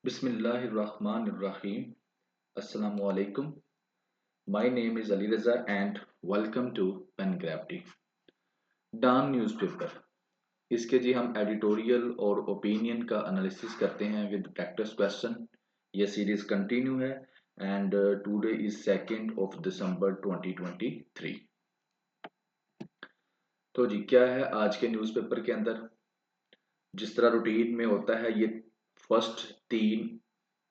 Bismillahirrahmanirrahim. Assalamu alaikum. My name is Ali Raza and welcome to Pen Gravity. Dawn newspaper इसके जी हम editorial और opinion का analysis करते हैं विद प्रैक्टिस क्वेश्चन। ये सीरीज कंटिन्यू है एंड टुडे इज 2 दिसंबर 2023। तो जी क्या है आज के न्यूज़पेपर के अंदर, जिस तरह रूटीन में होता है, ये फर्स्ट 3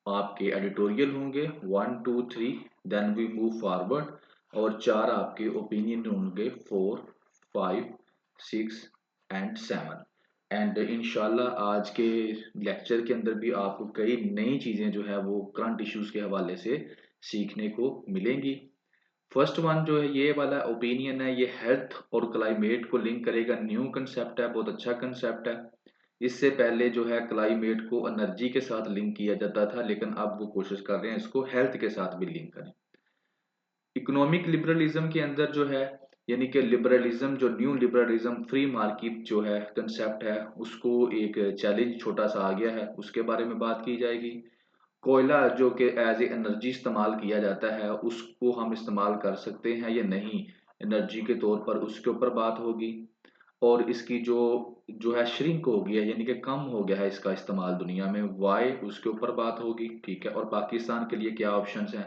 आपके एडिटोरियल होंगे 1 2 3, देन वी मूव फॉरवर्ड, और 4 आपके ओपिनियन होंगे 4 5 6 एंड 7। एंड इंशाल्लाह आज के लेक्चर के अंदर भी आपको कई नई चीज़ें जो है वो करंट इश्यूज के हवाले से सीखने को मिलेंगी। फर्स्ट वन जो है ये वाला ओपिनियन है, ये हेल्थ और क्लाइमेट को लिंक करेगा। न्यू कंसेप्ट है, बहुत अच्छा कंसेप्ट है। इससे पहले जो है क्लाइमेट को एनर्जी के साथ लिंक किया जाता था, लेकिन अब वो कोशिश कर रहे हैं इसको हेल्थ के साथ भी लिंक करें। इकोनॉमिक लिबरलिज्म के अंदर जो है, यानी कि लिबरलिज्म जो न्यू लिबरलिज्म फ्री मार्केट जो है कंसेप्ट है, उसको एक चैलेंज छोटा सा आ गया है, उसके बारे में बात की जाएगी। कोयला जो कि एज ए एनर्जी इस्तेमाल किया जाता है, उसको हम इस्तेमाल कर सकते हैं या नहीं एनर्जी के तौर पर, उसके ऊपर बात होगी। और इसकी जो जो है श्रिंक हो गया, यानी कि कम हो गया है इसका इस्तेमाल दुनिया में, वाई उसके ऊपर बात होगी। ठीक है, और पाकिस्तान के लिए क्या ऑप्शंस हैं।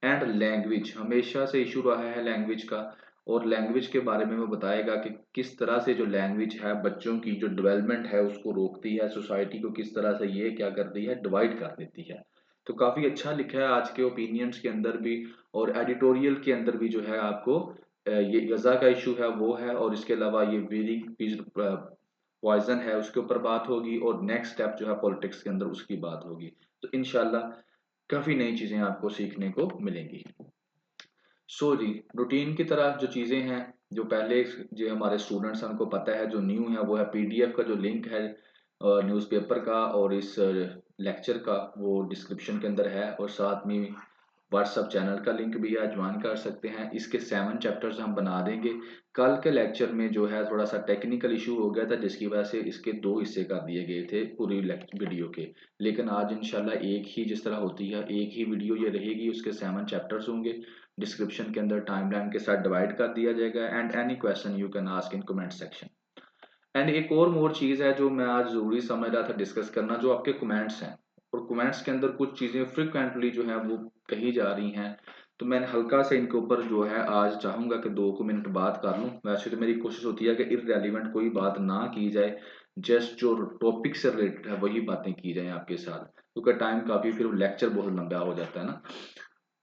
एंड लैंग्वेज हमेशा से इशू रहा है लैंग्वेज का, और लैंग्वेज के बारे में वो बताएगा कि किस तरह से जो लैंग्वेज है बच्चों की जो डेवलपमेंट है उसको रोकती है, सोसाइटी को किस तरह से ये क्या करती है, डिवाइड कर देती है। तो काफी अच्छा लिखा है आज के ओपिनियंस के अंदर भी, और एडिटोरियल के अंदर भी जो है आपको ये गजा का इशू है वो है, और इसके अलावा ये वेदिक पॉइजन है उसके ऊपर बात होगी, और नेक्स्ट स्टेप जो है पॉलिटिक्स के अंदर उसकी बात होगी। तो इंशाल्लाह काफी नई चीजें आपको सीखने को मिलेंगी। सो जी रूटीन की तरह जो चीजें हैं, जो पहले जो हमारे स्टूडेंट्स हैं उनको पता है, जो न्यू है वो है पीडीएफ का जो लिंक है न्यूज़पेपर का और इस लेक्चर का, वो डिस्क्रिप्शन के अंदर है, और साथ में व्हाट्सअप चैनल का लिंक भी है, ज्वाइन कर सकते हैं। इसके 7 चैप्टर्स हम बना देंगे। कल के लेक्चर में जो है थोड़ा सा टेक्निकल इशू हो गया था, जिसकी वजह से इसके 2 हिस्से कर दिए गए थे पूरी वीडियो के। लेकिन आज इंशाल्लाह एक ही, जिस तरह होती है एक ही वीडियो ये रहेगी, उसके 7 चैप्टर्स होंगे। डिस्क्रिप्शन के अंदर टाइमलाइन के साथ डिवाइड कर दिया जाएगा, and any question you can ask in comment section. And एक और मोर चीज़ है जो मैं आज ज़रूरी समझ रहा था डिस्कस करना, जो आपके कमेंट्स हैं, और कमेंट्स के अंदर कुछ चीज़ें फ्रिक्वेंटली जो है वो कही जा रही हैं। तो मैंने हल्का से इनके ऊपर जो है आज चाहूँगा कि 2 मिनट बात कर लूँ। वैसे तो मेरी कोशिश होती है कि इररेलेवेंट कोई बात ना की जाए, जस्ट जो टॉपिक से रिलेटेड है वही बातें की जाएं आपके साथ, क्योंकि टाइम काफ़ी फिर लेक्चर बहुत लंबा हो जाता है ना।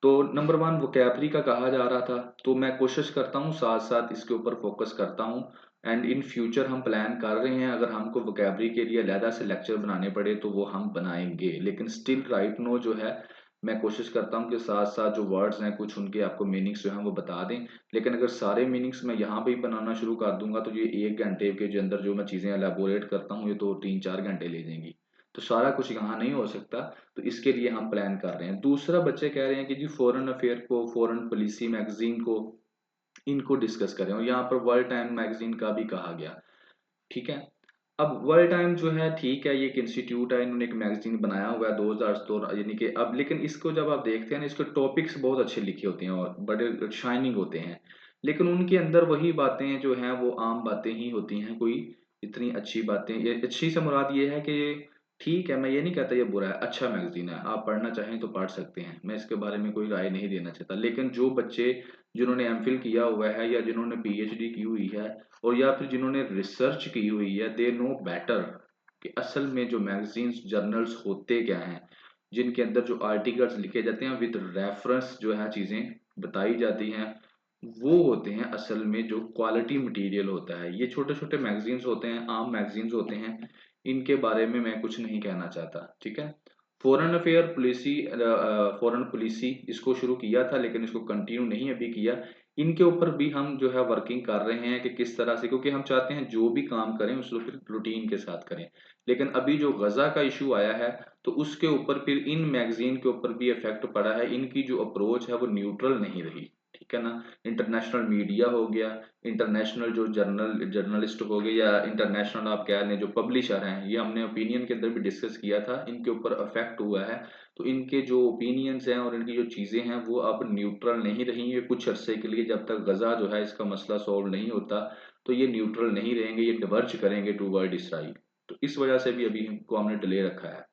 तो नंबर 1 वोकैबलरी का कहा जा रहा था, तो मैं कोशिश करता हूँ साथ साथ इसके ऊपर फोकस करता हूँ। एंड इन फ्यूचर हम प्लान कर रहे हैं, अगर हमको वोकैबलरी के लिए अलहदा से लेक्चर बनाने पड़े तो वो हम बनाएंगे, लेकिन स्टिल राइट नो जो है मैं कोशिश करता हूँ कि साथ साथ जो वर्ड्स हैं कुछ उनके आपको मीनिंग्स जो हैं वो बता दें। लेकिन अगर सारे मीनिंग्स मैं यहाँ पे ही बनाना शुरू कर दूंगा तो ये 1 घंटे के जो अंदर जो मैं चीज़ें एलेबोरेट करता हूँ ये तो 3-4 घंटे ले जाएंगी, तो सारा कुछ यहाँ नहीं हो सकता। तो इसके लिए हम प्लान कर रहे हैं। दूसरा, बच्चे कह रहे हैं कि जी फॉरेन अफेयर को, फॉरेन पॉलिसी मैगजीन को, इनको डिस्कस करें, और यहाँ पर वर्ल्ड टाइम मैगजीन का भी कहा गया। ठीक है, अब वर्ल्ड टाइम जो है ठीक है, ये एक इंस्टीट्यूट है, इन्होंने एक मैगजीन बनाया हुआ है 2000 यानी कि अब, लेकिन इसको जब आप देखते हैं ना, इसके टॉपिक्स बहुत अच्छे लिखे होते हैं और बड़े शाइनिंग होते हैं, लेकिन उनके अंदर वही बातें जो हैं वो आम बातें ही होती हैं, कोई इतनी अच्छी बातें, ये अच्छी से मुराद ये है कि ये ठीक है, मैं ये नहीं कहता ये बुरा है, अच्छा मैगजीन है, आप पढ़ना चाहें तो पढ़ सकते हैं, मैं इसके बारे में कोई राय नहीं देना चाहता। लेकिन जो बच्चे जिन्होंने एमफिल किया हुआ है या जिन्होंने पीएचडी की हुई है, और या फिर जिन्होंने रिसर्च की हुई है, दे नो बेटर कि असल में जो मैगजीन्स जर्नल्स होते क्या हैं, जिनके अंदर जो आर्टिकल्स लिखे जाते हैं विद रेफरेंस जो है चीज़ें बताई जाती हैं, वो होते हैं असल में जो क्वालिटी मटेरियल होता है। ये छोटे छोटे मैगजीन्स होते हैं, आम मैगजीन्स होते हैं, इनके बारे में मैं कुछ नहीं कहना चाहता। ठीक है, foreign affair policy, foreign policy इसको शुरू किया था लेकिन इसको कंटिन्यू नहीं अभी किया। इनके ऊपर भी हम जो है वर्किंग कर रहे हैं कि किस तरह से, क्योंकि हम चाहते हैं जो भी काम करें उसको फिर रूटीन के साथ करें। लेकिन अभी जो गजा का इशू आया है, तो उसके ऊपर फिर इन मैगजीन के ऊपर भी इफेक्ट पड़ा है, इनकी जो अप्रोच है वो न्यूट्रल नहीं रही। ठीक है ना। इंटरनेशनल मीडिया हो गया, इंटरनेशनल जो जर्नलिस्ट हो गए, या इंटरनेशनल आप कह लें जो पब्लिशर हैं, ये हमने ओपिनियन के अंदर भी डिस्कस किया था, इनके ऊपर अफेक्ट हुआ है। तो इनके जो ओपिनियंस हैं और इनकी जो चीज़ें हैं वो अब न्यूट्रल नहीं रहेंगे कुछ अरसे के लिए, जब तक गजा जो है इसका मसला सॉल्व नहीं होता। तो ये न्यूट्रल नहीं रहेंगे, ये डिवर्ज करेंगे टूवर्ड इसराइल। तो इस वजह से भी अभी इनको हमने डिले रखा है।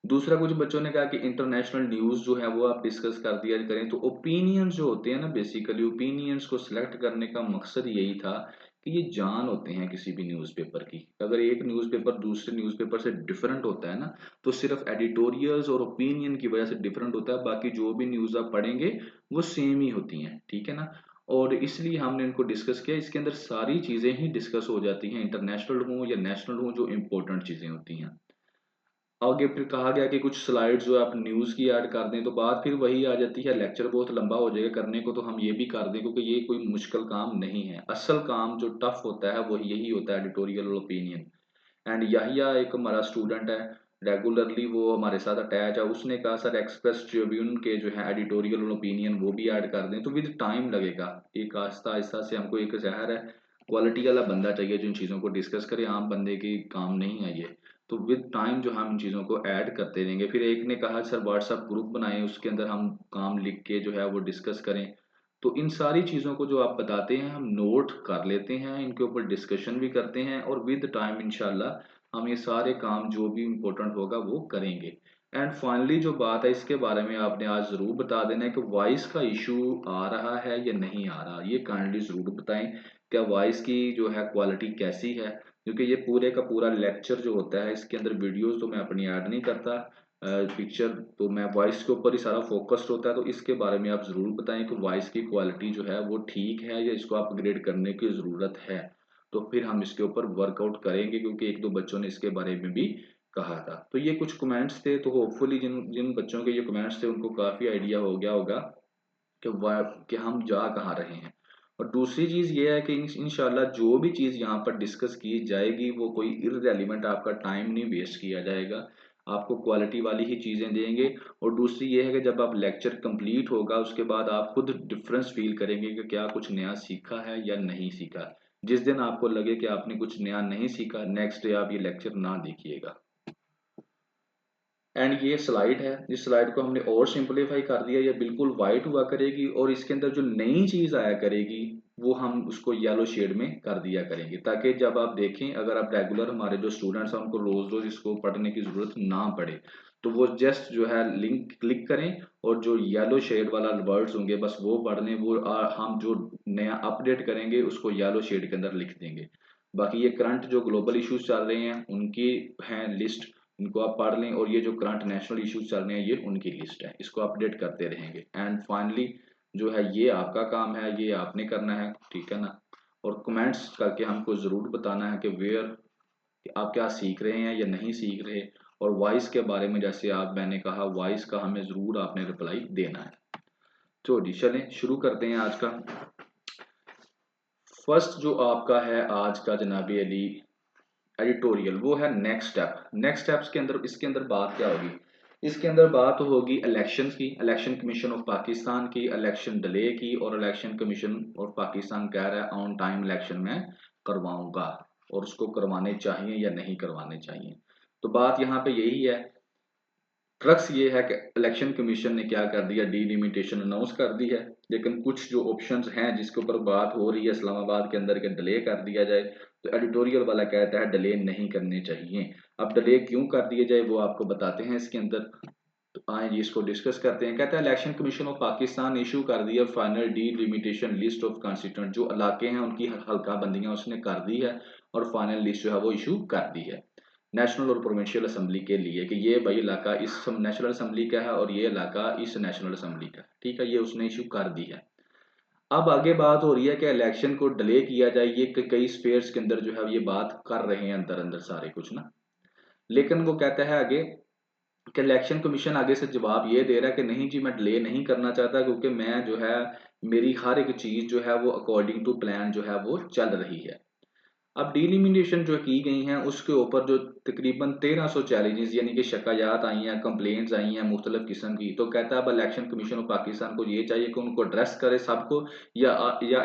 दूसरा, कुछ बच्चों ने कहा कि इंटरनेशनल न्यूज़ जो है वो आप डिस्कस कर दिया करें। तो ओपिनियंस जो होते हैं ना, बेसिकली ओपिनियंस को सिलेक्ट करने का मकसद यही था कि ये जान होते हैं किसी भी न्यूज़पेपर की। अगर एक न्यूज़पेपर दूसरे न्यूज़पेपर से डिफरेंट होता है ना, तो सिर्फ एडिटोरियल्स और ओपिनियन की वजह से डिफरेंट होता है, बाकी जो भी न्यूज़ आप पढ़ेंगे वो सेम ही होती हैं, ठीक है ना। और इसलिए हमने इनको डिस्कस किया, इसके अंदर सारी चीज़ें ही डिस्कस हो जाती हैं, इंटरनेशनल हो या नेशनल हो, जो इम्पोर्टेंट चीज़ें होती हैं। आगे फिर कहा गया कि कुछ स्लाइड्स जो आप न्यूज़ की ऐड कर दें, तो बात फिर वही आ जाती है, लेक्चर बहुत लंबा हो जाएगा करने को, तो हम ये भी कर दें, क्योंकि ये कोई मुश्किल काम नहीं है। असल काम जो टफ होता है वो यही होता है, एडिटोरियल और ओपिनियन। एंड यहिया एक हमारा स्टूडेंट है, रेगुलरली वो हमारे साथ अटैच है, उसने कहा सर एक्सप्रेस ट्रिब्यून के जो है एडिटोरियल और ओपिनियन वो भी ऐड कर दें। तो विद टाइम लगेगा, एक आहिस्ता आहिस्ता से, हमको एक जहर है, क्वालिटी वाला बंदा चाहिए जो इन चीज़ों को डिस्कस करे, आम बंदे की काम नहीं है ये। तो विद टाइम जो हम इन चीज़ों को ऐड करते रहेंगे। फिर एक ने कहा सर व्हाट्सएप ग्रुप बनाएं, उसके अंदर हम काम लिख के जो है वो डिस्कस करें। तो इन सारी चीज़ों को जो आप बताते हैं हम नोट कर लेते हैं, इनके ऊपर डिस्कशन भी करते हैं, और विद टाइम इंशाल्लाह हम ये सारे काम जो भी इम्पोर्टेंट होगा वो करेंगे। एंड फाइनली जो बात है इसके बारे में आपने आज ज़रूर बता देना है कि वॉइस का इशू आ रहा है या नहीं आ रहा, ये काइंडली ज़रूर बताएं। क्या वॉइस की जो है क्वालिटी कैसी है, क्योंकि ये पूरे का पूरा लेक्चर जो होता है इसके अंदर वीडियोस तो मैं अपनी ऐड नहीं करता, पिक्चर तो मैं वॉइस के ऊपर ही सारा फोकस्ड होता है। तो इसके बारे में आप ज़रूर बताएं कि वॉइस की क्वालिटी जो है वो ठीक है या इसको अपग्रेड करने की ज़रूरत है। तो फिर हम इसके ऊपर वर्कआउट करेंगे, क्योंकि एक दो बच्चों ने इसके बारे में भी कहा था। तो ये कुछ कमेंट्स थे, तो होपफुली जिन जिन बच्चों के ये कमेंट्स थे उनको काफ़ी आइडिया हो गया होगा कि कि हम जा कहाँ रहे हैं। और दूसरी चीज़ ये है कि इंशाल्लाह जो भी चीज़ यहाँ पर डिस्कस की जाएगी वो कोई इररेलेवेंट, आपका टाइम नहीं वेस्ट किया जाएगा, आपको क्वालिटी वाली ही चीज़ें देंगे। और दूसरी ये है कि जब आप लेक्चर कंप्लीट होगा उसके बाद आप खुद डिफरेंस फील करेंगे कि क्या कुछ नया सीखा है या नहीं सीखा। जिस दिन आपको लगे कि आपने कुछ नया नहीं सीखा, नेक्स्ट डे आप ये लेक्चर ना देखिएगा। एंड ये स्लाइड है, इस स्लाइड को हमने और सिंपलीफाई कर दिया, ये बिल्कुल वाइट हुआ करेगी, और इसके अंदर जो नई चीज आया करेगी वो हम उसको येलो शेड में कर दिया करेंगे, ताकि जब आप देखें, अगर आप रेगुलर हमारे जो स्टूडेंट्स हैं उनको रोज रोज इसको पढ़ने की जरूरत ना पड़े, तो वो जस्ट जो है लिंक क्लिक करें और जो येलो शेड वाला वर्ड्स होंगे बस वो पढ़ लें। वो हम जो नया अपडेट करेंगे उसको येलो शेड के अंदर लिख देंगे। बाकी ये करंट जो ग्लोबल इश्यूज चल रहे हैं उनकी हैं लिस्ट, इनको आप पढ़ लें, और ये जो करंट नेशनल इश्यूज चल रहे हैं ये उनकी लिस्ट है, इसको अपडेट करते रहेंगे। एंड फाइनली जो है ये आपका काम है, ये आपने करना है, ठीक है ना। और कमेंट्स करके हमको ज़रूर बताना है कि वेयर आप क्या सीख रहे हैं या नहीं सीख रहे। और वॉइस के बारे में जैसे आप मैंने कहा, वॉइस का हमें ज़रूर आपने रिप्लाई देना है। तो जी चलें शुरू करते हैं आज का फर्स्ट जो आपका है आज का जनाबी अली एडिटोरियल, वो है नेक्स्ट स्टेप। नेक्स्ट स्टेप्स के अंदर इसके अंदर बात क्या होगी, इसके अंदर बात होगी इलेक्शंस की, इलेक्शन कमीशन ऑफ पाकिस्तान की, इलेक्शन डिले की, और इलेक्शन कमीशन ऑफ पाकिस्तान कह रहा है ऑन टाइम इलेक्शन में करवाऊंगा, और उसको करवाने चाहिए या नहीं करवाने चाहिए। तो बात यहाँ पे यही है, क्रक्स ये है कि इलेक्शन कमीशन ने क्या कर दिया, डीलिमिटेशन अनाउंस कर दी है, लेकिन कुछ जो ऑप्शंस हैं जिसके ऊपर बात हो रही है इस्लामाबाद के अंदर के डिले कर दिया जाए, तो एडिटोरियल वाला कहता है डिले नहीं करने चाहिए। अब डिले क्यों कर दिए जाए वो आपको बताते हैं इसके अंदर। तो आए जी इसको डिस्कस करते हैं। कहता है election commission of Pakistan issue कर दिया final delimitation list of constituent, जो इलाके हैं उनकी हल्का बंदियां उसने कर दी है, और फाइनल लिस्ट जो है वो इशू कर दी है नेशनल और प्रोविंशियल असम्बली के लिए, कि ये भाई इलाका इस नेशनल असम्बली का है और ये इलाका इस नेशनल असम्बली का, ठीक है, ये उसने इशू कर दी है। अब आगे बात हो रही है कि इलेक्शन को डिले किया जाए, ये कई स्पेयर्स के अंदर जो है ये बात कर रहे हैं अंदर अंदर सारे कुछ ना। लेकिन वो कहता है आगे कि इलेक्शन कमीशन आगे से जवाब ये दे रहा है कि नहीं जी मैं डिले नहीं करना चाहता, क्योंकि मैं जो है मेरी हर एक चीज़ जो है वो अकॉर्डिंग टू प्लान जो है वो चल रही है। अब डिलिमिटेशन जो की गई हैं उसके ऊपर जो तकरीबन 1300 चैलेंजेस यानी कि शिकायत आई हैं, कंप्लेंट्स आई हैं मुख्तलिफ किस्म की, तो कहता है अब इलेक्शन कमीशन ऑफ पाकिस्तान को ये चाहिए कि उनको एड्रेस करे सबको, या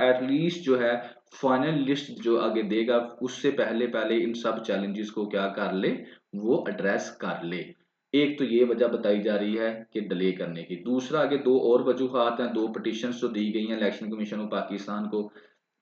एटलीस्ट जो है फाइनल लिस्ट जो आगे देगा उससे पहले पहले इन सब चैलेंजेस को क्या कर ले, वो एड्रेस कर ले। एक तो ये वजह बताई जा रही है कि डिले करने की। दूसरा आगे दो और वजूहात हैं, दो पिटिशंस जो दी गई हैं इलेक्शन कमीशन ऑफ पाकिस्तान को,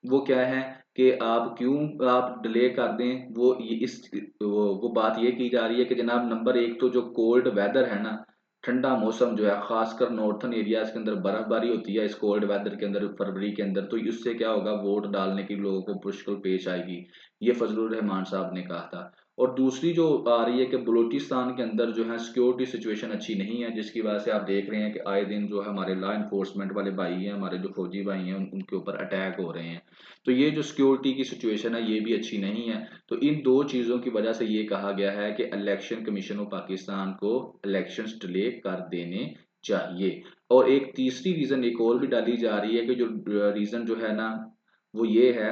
वो क्या है कि आप क्यों आप डिले कर दें, वो ये इस वो बात ये की जा रही है कि जनाब नंबर एक तो जो कोल्ड वेदर है ना, ठंडा मौसम जो है खासकर नॉर्थन एरियाज के अंदर बर्फबारी होती है इस कोल्ड वेदर के अंदर फरवरी के अंदर, तो इससे क्या होगा वोट डालने की लोगों को मुश्किल पेश आएगी, ये फजलुर रहमान साहब ने कहा था। और दूसरी जो आ रही है कि बलूचिस्तान के अंदर जो है सिक्योरिटी सिचुएशन अच्छी नहीं है, जिसकी वजह से आप देख रहे हैं कि आए दिन जो है हमारे लॉ इन्फोर्समेंट वाले भाई हैं, हमारे जो फौजी भाई हैं उनके ऊपर अटैक हो रहे हैं। तो ये जो सिक्योरिटी की सिचुएशन है ये भी अच्छी नहीं है। तो इन दो चीज़ों की वजह से ये कहा गया है कि इलेक्शन कमीशन ऑफ पाकिस्तान को इलेक्शंस डिले कर देने चाहिए। और एक तीसरी रीज़न एक और भी डाली जा रही है कि जो रीज़न जो है ना वो ये है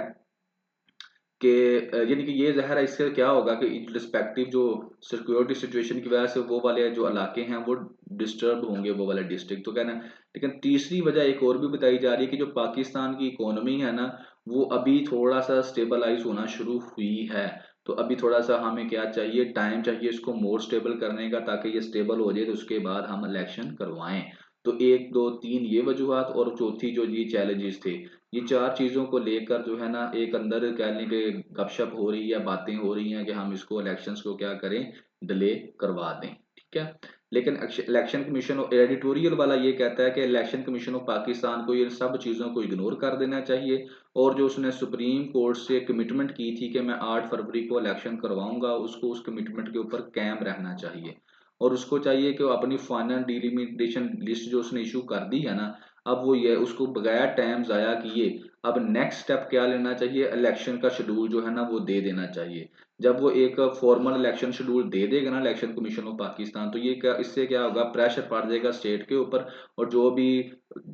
कि यानी कि ये ज़हर है, इससे क्या होगा कि रिस्पेक्टिव जो सिक्योरिटी सिचुएशन की वजह से वो वाले जो इलाके हैं वो डिस्टर्ब होंगे, वो वाले डिस्ट्रिक्ट तो कहना। लेकिन तीसरी वजह एक और भी बताई जा रही है कि जो पाकिस्तान की इकोनॉमी है ना वो अभी थोड़ा सा स्टेबलाइज होना शुरू हुई है। तो अभी थोड़ा सा हमें क्या चाहिए, टाइम चाहिए इसको मोर स्टेबल करने का, ताकि ये स्टेबल हो जाए तो उसके बाद हम इलेक्शन करवाएं। तो एक दो तीन ये वजूहत, और चौथी जो ये चैलेंजेस थे, ये चार चीज़ों को लेकर जो है ना एक अंदर कह लें कि गपशप हो रही है, बातें हो रही हैं कि हम इसको इलेक्शंस को क्या करें, डिले करवा दें। ठीक है। लेकिन इलेक्शन कमीशन एडिटोरियल वाला ये कहता है कि इलेक्शन कमीशन ऑफ पाकिस्तान को ये सब चीज़ों को इग्नोर कर देना चाहिए, और जो उसने सुप्रीम कोर्ट से कमिटमेंट की थी कि मैं 8 फरवरी को इलेक्शन करवाऊंगा, उसको उस कमिटमेंट के ऊपर कायम रहना चाहिए। और उसको चाहिए कि वो अपनी फाइनल डिलिमिटेशन लिस्ट जो उसने इशू कर दी है ना, अब वो ये उसको बगैर टाइम ज़ाया किए अब नेक्स्ट स्टेप क्या लेना चाहिए, इलेक्शन का शेड्यूल जो है ना वो दे देना चाहिए। जब वो एक फॉर्मल इलेक्शन शेड्यूल दे देगा ना इलेक्शन कमीशन ऑफ पाकिस्तान, तो ये क्या, इससे क्या होगा, प्रेशर पड़ जाएगा स्टेट के ऊपर, और जो भी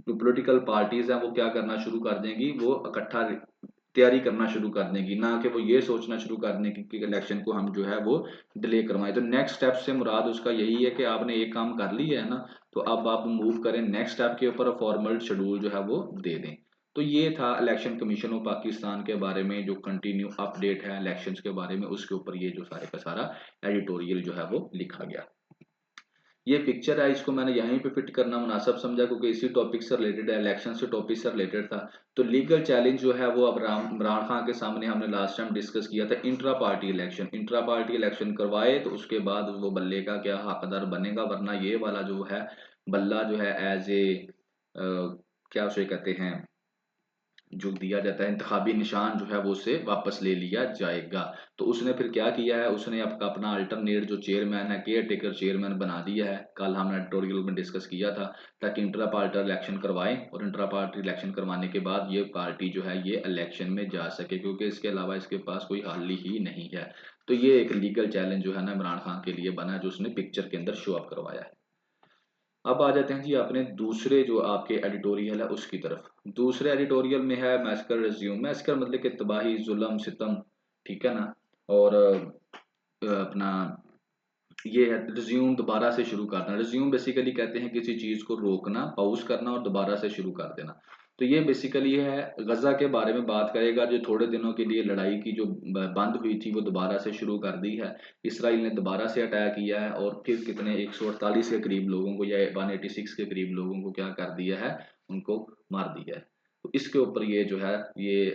पॉलिटिकल पार्टीज हैं वो क्या करना शुरू कर देंगी, वो इकट्ठा तैयारी करना शुरू कर देंगी, ना कि वो ये सोचना शुरू कर देंगे कि इलेक्शन को हम जो है वो डिले करवाएं। तो नेक्स्ट स्टेप से मुराद उसका यही है कि आपने एक काम कर लिया है ना, तो अब आप मूव करें नेक्स्ट स्टेप के ऊपर, फॉर्मल शेड्यूल जो है वो दे दें। तो ये था इलेक्शन कमीशन ऑफ पाकिस्तान के बारे में जो कंटिन्यू अपडेट है इलेक्शंस के बारे में, उसके ऊपर ये जो सारे का सारा एडिटोरियल जो है वो लिखा गया। ये पिक्चर है, इसको मैंने यहीं पे फिट करना मुनासिब समझा क्योंकि इसी टॉपिक से रिलेटेड है, इलेक्शन से टॉपिक से रिलेटेड था। तो लीगल चैलेंज जो है वो अब इमरान खान के सामने हमने लास्ट टाइम डिस्कस किया था, इंट्रा पार्टी इलेक्शन करवाए तो उसके बाद वो बल्ले का क्या हकदार बनेगा, वरना ये वाला जो है बल्ला जो है एज ए क्या उसे कहते हैं, जो दिया जाता है इंतखाबी निशान जो है वो उसे वापस ले लिया जाएगा। तो उसने फिर क्या किया है, उसने अपना अल्टरनेट जो चेयरमैन है, केयर टेकर चेयरमैन बना दिया है, कल हमने एडिटोरियल में डिस्कस किया था, ताकि इंट्रा पार्टी इलेक्शन करवाएं, और इंट्रा पार्टी इलेक्शन करवाने के बाद ये पार्टी जो है ये इलेक्शन में जा सके, क्योंकि इसके अलावा इसके पास कोई हल ही नहीं है। तो ये एक लीगल चैलेंज जो है ना इमरान खान के लिए बना है, जो उसने पिक्चर के अंदर शो अप करवाया है। अब आ जाते हैं जी अपने दूसरे जो आपके एडिटोरियल है उसकी तरफ। दूसरे एडिटोरियल में है मैस्कर रिज्यूम। मैस्कर मतलब कि तबाही, जुल्म, सितम, ठीक है ना। और अपना ये है रिज्यूम, दोबारा से शुरू करना। रिज्यूम बेसिकली कहते हैं किसी चीज को रोकना, पॉज करना और दोबारा से शुरू कर देना। तो ये बेसिकली है गजा के बारे में बात करेगा, जो थोड़े दिनों के लिए लड़ाई की जो बंद हुई थी वो दोबारा से शुरू कर दी है। इसराइल ने दोबारा से अटैक किया है, और फिर कितने 148 के करीब लोगों को या 186 के करीब लोगों को क्या कर दिया है, उनको मार दिया है। तो इसके ऊपर ये जो है ये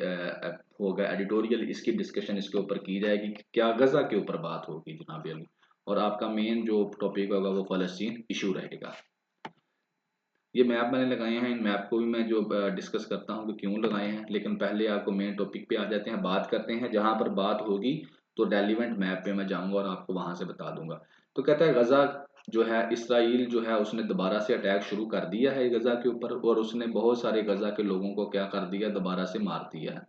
होगा एडिटोरियल, इसकी डिस्कशन इसके ऊपर की जाएगी कि क्या गजा के ऊपर बात होगी जनाब अली। और आपका मेन जो टॉपिक होगा वो फलस्तीन इशू रहेगा। ये मैप मैंने लगाए हैं, इन मैप को भी मैं जो डिस्कस करता हूँ कि क्यों लगाए हैं, लेकिन पहले आपको मेन टॉपिक पे आ जाते हैं, बात करते हैं। जहां पर बात होगी तो रेलिवेंट मैप पे मैं जाऊंगा और आपको वहां से बता दूंगा। तो कहता है गजा जो है, इसराइल जो है उसने दोबारा से अटैक शुरू कर दिया है गजा के ऊपर, और उसने बहुत सारे गजा के लोगों को क्या कर दिया, दोबारा से मार दिया है।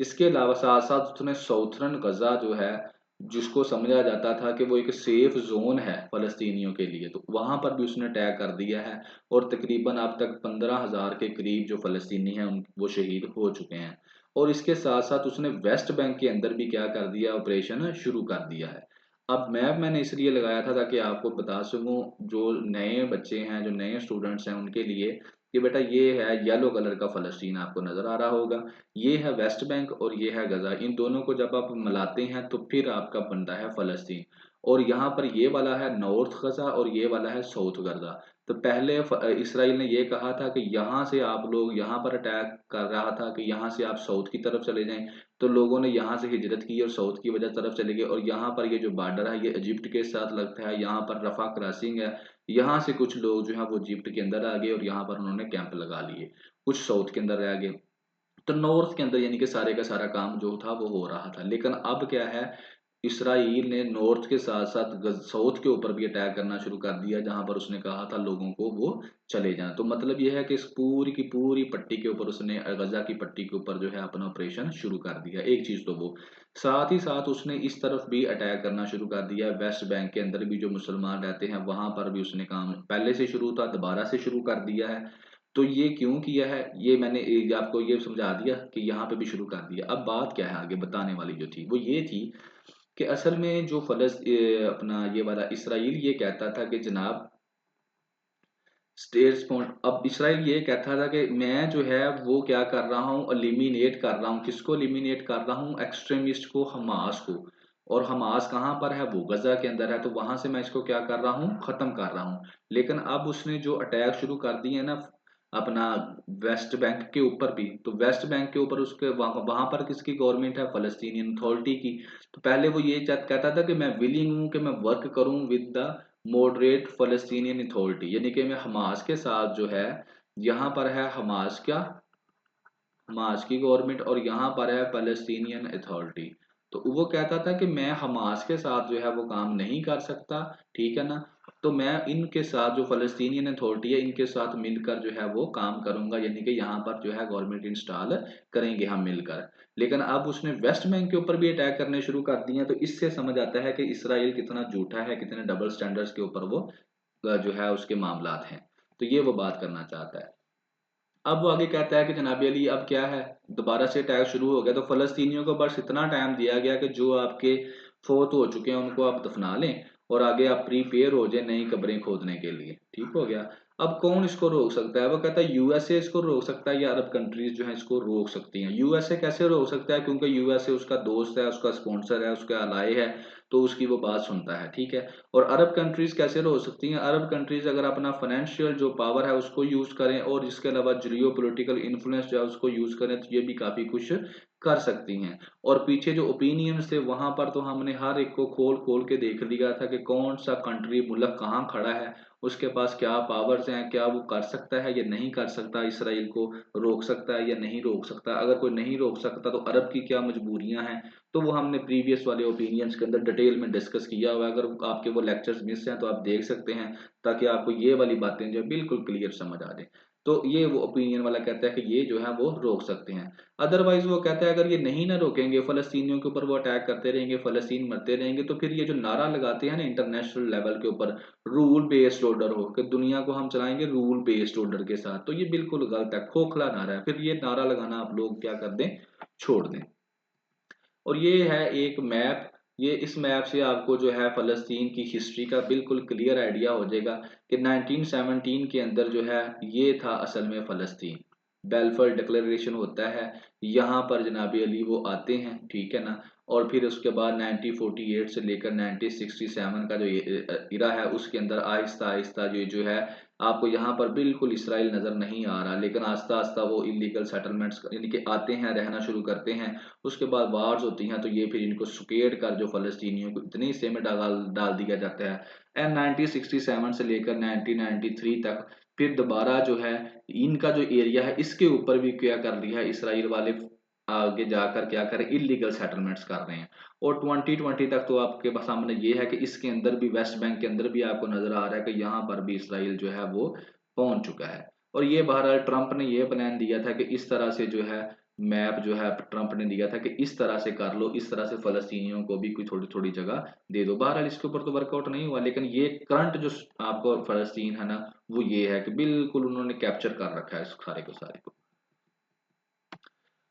इसके अलावा साथ साथ उसने साउथर्न गजा जो है, जिसको समझा जाता था कि वो एक सेफ जोन है फलस्तीनियों के लिए, तो वहां पर भी उसने अटैक कर दिया है। और तकरीबन अब तक 15,000 के करीब जो फलस्तीनी हैं वो शहीद हो चुके हैं। और इसके साथ साथ उसने वेस्ट बैंक के अंदर भी क्या कर दिया, ऑपरेशन शुरू कर दिया है। अब मैप मैंने इसलिए लगाया था ताकि आपको बता सकूं, जो नए बच्चे हैं, जो नए स्टूडेंट्स हैं, उनके लिए कि बेटा ये है येलो कलर का फलस्तीन, आपको नजर आ रहा होगा, ये है वेस्ट बैंक और ये है गजा। इन दोनों को जब आप मिलाते हैं तो फिर आपका बनता है फलस्तीन। और यहाँ पर ये वाला है नॉर्थ गजा और ये वाला है साउथ गजा। तो पहले इसराइल ने ये कहा था कि यहाँ से आप लोग, यहाँ पर अटैक कर रहा था कि यहाँ से आप साउथ की तरफ चले जाएं, तो लोगों ने यहाँ से हिजरत की और साउथ की वजह तरफ चले गए। और यहाँ पर ये जो बॉर्डर है ये इजिप्ट के साथ लगता है, यहाँ पर रफा क्रॉसिंग है, यहाँ से कुछ लोग जो है वो इजिप्ट के अंदर आ गए और यहाँ पर उन्होंने कैंप लगा लिए, कुछ साउथ के अंदर रह गए। तो नॉर्थ के अंदर यानी कि सारे का सारा काम जो था वो हो रहा था। लेकिन अब क्या है, इसराइल ने नॉर्थ के साथ साथ साउथ के ऊपर भी अटैक करना शुरू कर दिया, जहां पर उसने कहा था लोगों को वो चले जाएं। तो मतलब यह है कि इस पूरी की पूरी पट्टी के ऊपर उसने, गजा की पट्टी के ऊपर जो है अपना ऑपरेशन शुरू कर दिया। एक चीज तो वो, साथ ही साथ उसने इस तरफ भी अटैक करना शुरू कर दिया, वेस्ट बैंक के अंदर भी जो मुसलमान रहते हैं वहां पर भी उसने काम पहले से शुरू था, दोबारा से शुरू कर दिया है। तो ये क्यों किया है, ये मैंने आपको ये समझा दिया कि यहाँ पे भी शुरू कर दिया। अब बात क्या है आगे बताने वाली जो थी वो ये थी कि असल में जो अपना ये वाला इसराइल ये कहता था कि जनाब स्टेट स्पॉन्ड, अब इसराइल ये कहता था कि मैं जो है वो क्या कर रहा हूँ, एलिमिनेट कर रहा हूँ, किसको एलिमिनेट कर रहा हूँ, एक्सट्रीमिस्ट को, हमास को। और हमास कहाँ पर है, वो गजा के अंदर है, तो वहां से मैं इसको क्या कर रहा हूँ, खत्म कर रहा हूँ। लेकिन अब उसने जो अटैक शुरू कर दिए ना अपना वेस्ट बैंक के ऊपर भी, तो वेस्ट बैंक के ऊपर उसके वहां पर किसकी गवर्नमेंट है, फलस्तीनियन अथॉरिटी की। तो पहले वो ये कहता था कि मैं विलिंग हूँ कि मैं वर्क करूँ विद द मॉडरेट फलस्तीनियन अथॉरिटी, यानी कि मैं हमास के साथ जो है, यहाँ पर है हमास क्या, हमास की गवर्नमेंट और यहाँ पर है फलस्तीनियन अथॉरिटी। तो वो कहता था कि मैं हमास के साथ जो है वो काम नहीं कर सकता, ठीक है ना, तो मैं इनके साथ जो फलस्तीनियन अथॉरिटी है इनके साथ मिलकर जो है वो काम करूंगा, यानी कि यहाँ पर जो है गवर्नमेंट इंस्टॉल करेंगे हम मिलकर। लेकिन अब उसने वेस्ट बैंक के ऊपर भी अटैक करने शुरू कर दिए हैं, तो इससे समझ आता है कि इसराइल कितना झूठा है, कितने डबल स्टैंडर्ड्स के ऊपर वो जो है उसके मामलात हैं। तो ये वो बात करना चाहता है। अब वो आगे कहता है कि जनाबी अली अब क्या है, दोबारा से अटैक शुरू हो गया, तो फलस्तीनियों को बस इतना टाइम दिया गया कि जो आपके फोत हो चुके हैं उनको आप दफना लें और आगे आप प्रीपेयर हो जाए नई कब्रें खोदने के लिए, ठीक हो गया। अब कौन इसको रोक सकता है, वो कहता है यूएसए इसको रोक सकता है या अरब कंट्रीज जो है इसको रोक सकती हैं। यूएसए कैसे रोक सकता है, क्योंकि यूएसए उसका दोस्त है, उसका स्पॉन्सर है, उसका अलाय है, तो उसकी वो बात सुनता है, ठीक है। और अरब कंट्रीज कैसे रोक सकती हैं, अरब कंट्रीज अगर अपना फाइनेंशियल जो पावर है उसको यूज करें और इसके अलावा जियो पोलिटिकल इन्फ्लुएंस जो है उसको यूज करें, तो ये भी काफी कुछ कर सकती हैं। और पीछे जो ओपिनियंस थे वहां पर तो हमने हर एक को खोल खोल के देख लिया था कि कौन सा कंट्री मुल्क कहाँ खड़ा है, उसके पास क्या पावर्स हैं, क्या वो कर सकता है या नहीं कर सकता, इसराइल को रोक सकता है या नहीं रोक सकता। अगर कोई नहीं रोक सकता तो अरब की क्या मजबूरियां हैं, तो वो हमने प्रीवियस वाले ओपिनियंस के अंदर डिटेल में डिस्कस किया हुआ है। अगर आपके वो लेक्चर्स मिस हैं तो आप देख सकते हैं, ताकि आपको ये वाली बातें जो है बिल्कुल क्लियर समझ आ जाए। तो ये वो ओपिनियन वाला कहता है कि ये जो है वो रोक सकते हैं। अदरवाइज वो कहता है अगर ये नहीं ना रोकेंगे, फलस्तीनियों के ऊपर वो अटैक करते रहेंगे, फलस्तीन मरते रहेंगे, तो फिर ये जो नारा लगाते हैं ना इंटरनेशनल लेवल के ऊपर, रूल बेस्ड ऑर्डर हो, कि दुनिया को हम चलाएंगे रूल बेस्ड ऑर्डर के साथ, तो ये बिल्कुल गलत है, खोखला नारा है। फिर ये नारा लगाना आप लोग क्या कर दें, छोड़ दें। और ये है एक मैप, ये इस मैप से आपको जो है फलस्तीन की हिस्ट्री का बिल्कुल क्लियर आइडिया हो जाएगा कि 1917 के अंदर जो है ये था असल में फलस्तीन। बेलफर डिक्लेरेशन होता है, यहाँ पर जनाबी अली वो आते हैं, ठीक है ना। और फिर उसके बाद 1948 से लेकर 1967 का जो इरा है उसके अंदर आहिस्ता आहिस्ता जो है आपको यहाँ पर बिल्कुल इसराइल नजर नहीं आ रहा, लेकिन आस्ता आस्ता वो इलीगल सेटलमेंट्स यानी कि आते हैं, रहना शुरू करते हैं। उसके बाद वार्स होती हैं, तो ये फिर इनको सुकेड़ कर जो फलस्तीनियों को इतने हिस्से में डाल डाल दिया जाता है। एंड 1967 से लेकर 1993 तक फिर दोबारा जो है इनका जो एरिया है इसके ऊपर भी क्या कर दिया है इसराइल वाले, आगे जाकर क्या करें, इलीगल सेटलमेंट्स कर रहे हैं। और 2020 तक तो आपके सामने ये है कि इसके अंदर भी, वेस्ट बैंक के अंदर भी आपको नजर आ रहा है कि यहाँ पर भी इसराइल जो है वो पहुंच चुका है। और ये बहरहाल ट्रंप ने ये प्लान दिया था कि इस तरह से जो है मैप जो है ट्रंप ने दिया था कि इस तरह से कर लो, इस तरह से फलस्तीनियों को भी कोई थोड़ी थोड़ी जगह दे दो। बहरहाल इसके ऊपर तो वर्कआउट नहीं हुआ, लेकिन ये करंट जो आपको फलस्तीन है ना, वो ये है कि बिल्कुल उन्होंने कैप्चर कर रखा है इस सारे को सारे को।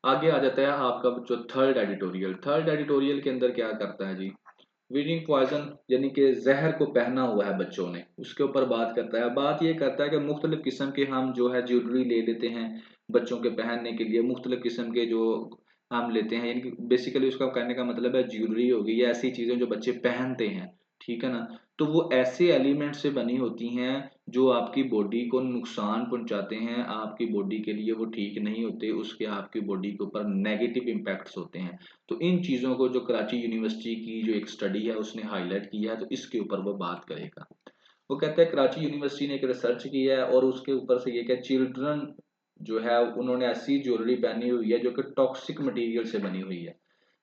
आगे आ जाता है आपका जो थर्ड एडिटोरियल। थर्ड एडिटोरियल के अंदर क्या करता है जी, वीडिंग पॉइजन यानी कि जहर को पहना हुआ है बच्चों ने, उसके ऊपर बात करता है। बात ये करता है कि मुख्तलिफ किस्म के हम जो है ज्वेलरी ले लेते हैं बच्चों के पहनने के लिए, मुख्तलिफ किस्म के जो हम लेते हैं, यानी कि बेसिकली उसका कहने का मतलब है ज्वेलरी होगी या ऐसी चीजें जो बच्चे पहनते हैं, ठीक है ना। तो वो ऐसे एलिमेंट से बनी होती हैं जो आपकी बॉडी को नुकसान पहुंचाते हैं, आपकी बॉडी के लिए वो ठीक नहीं होते, उसके आपकी बॉडी के ऊपर नेगेटिव इम्पैक्ट्स होते हैं। तो इन चीज़ों को जो कराची यूनिवर्सिटी की जो एक स्टडी है उसने हाईलाइट किया है, तो इसके ऊपर वो बात करेगा। वो कहता है कराची यूनिवर्सिटी ने एक रिसर्च किया है और उसके ऊपर से ये क्या चिल्ड्रन जो है उन्होंने ऐसी ज्वेलरी पहनी हुई है जो कि टॉक्सिक मटेरियल से बनी हुई है।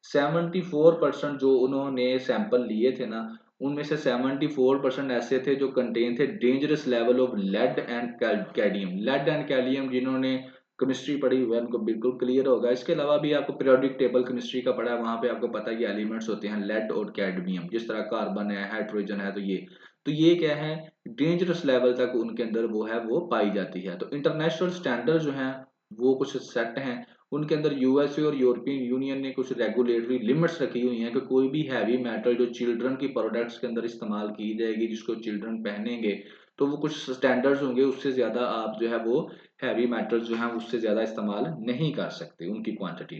74% जो उन्होंने सैंपल लिए थे ना, उनमें से 74% ऐसे थे जो कंटेन थे dangerous level of lead and cadmium. Lead and cadmium जिन्होंने केमिस्ट्री पढ़ी हुई है उनको बिल्कुल क्लियर होगा। इसके अलावा भी आपको पीरियोडिक टेबल केमिस्ट्री का पढ़ा है, वहां पे आपको पता है ये एलिमेंट्स होते हैं लेड और कैडमियम, जिस तरह कार्बन है, हाइड्रोजन है, तो ये क्या है, डेंजरस लेवल तक उनके अंदर वो है वो पाई जाती है। तो इंटरनेशनल स्टैंडर्ड जो हैं वो कुछ सेट हैं, उनके अंदर यूएसए और यूरोपियन यूनियन ने कुछ रेगुलेटरी लिमिट्स रखी हुई हैं कि कोई भी हैवी मेटल जो चिल्ड्रन की प्रोडक्ट्स के अंदर इस्तेमाल की जाएगी, जिसको चिल्ड्रन पहनेंगे, तो वो कुछ स्टैंडर्ड्स होंगे, उससे ज्यादा आप जो है वो हैवी मेटल्स जो हैं उससे ज्यादा इस्तेमाल नहीं कर सकते उनकी क्वांटिटी।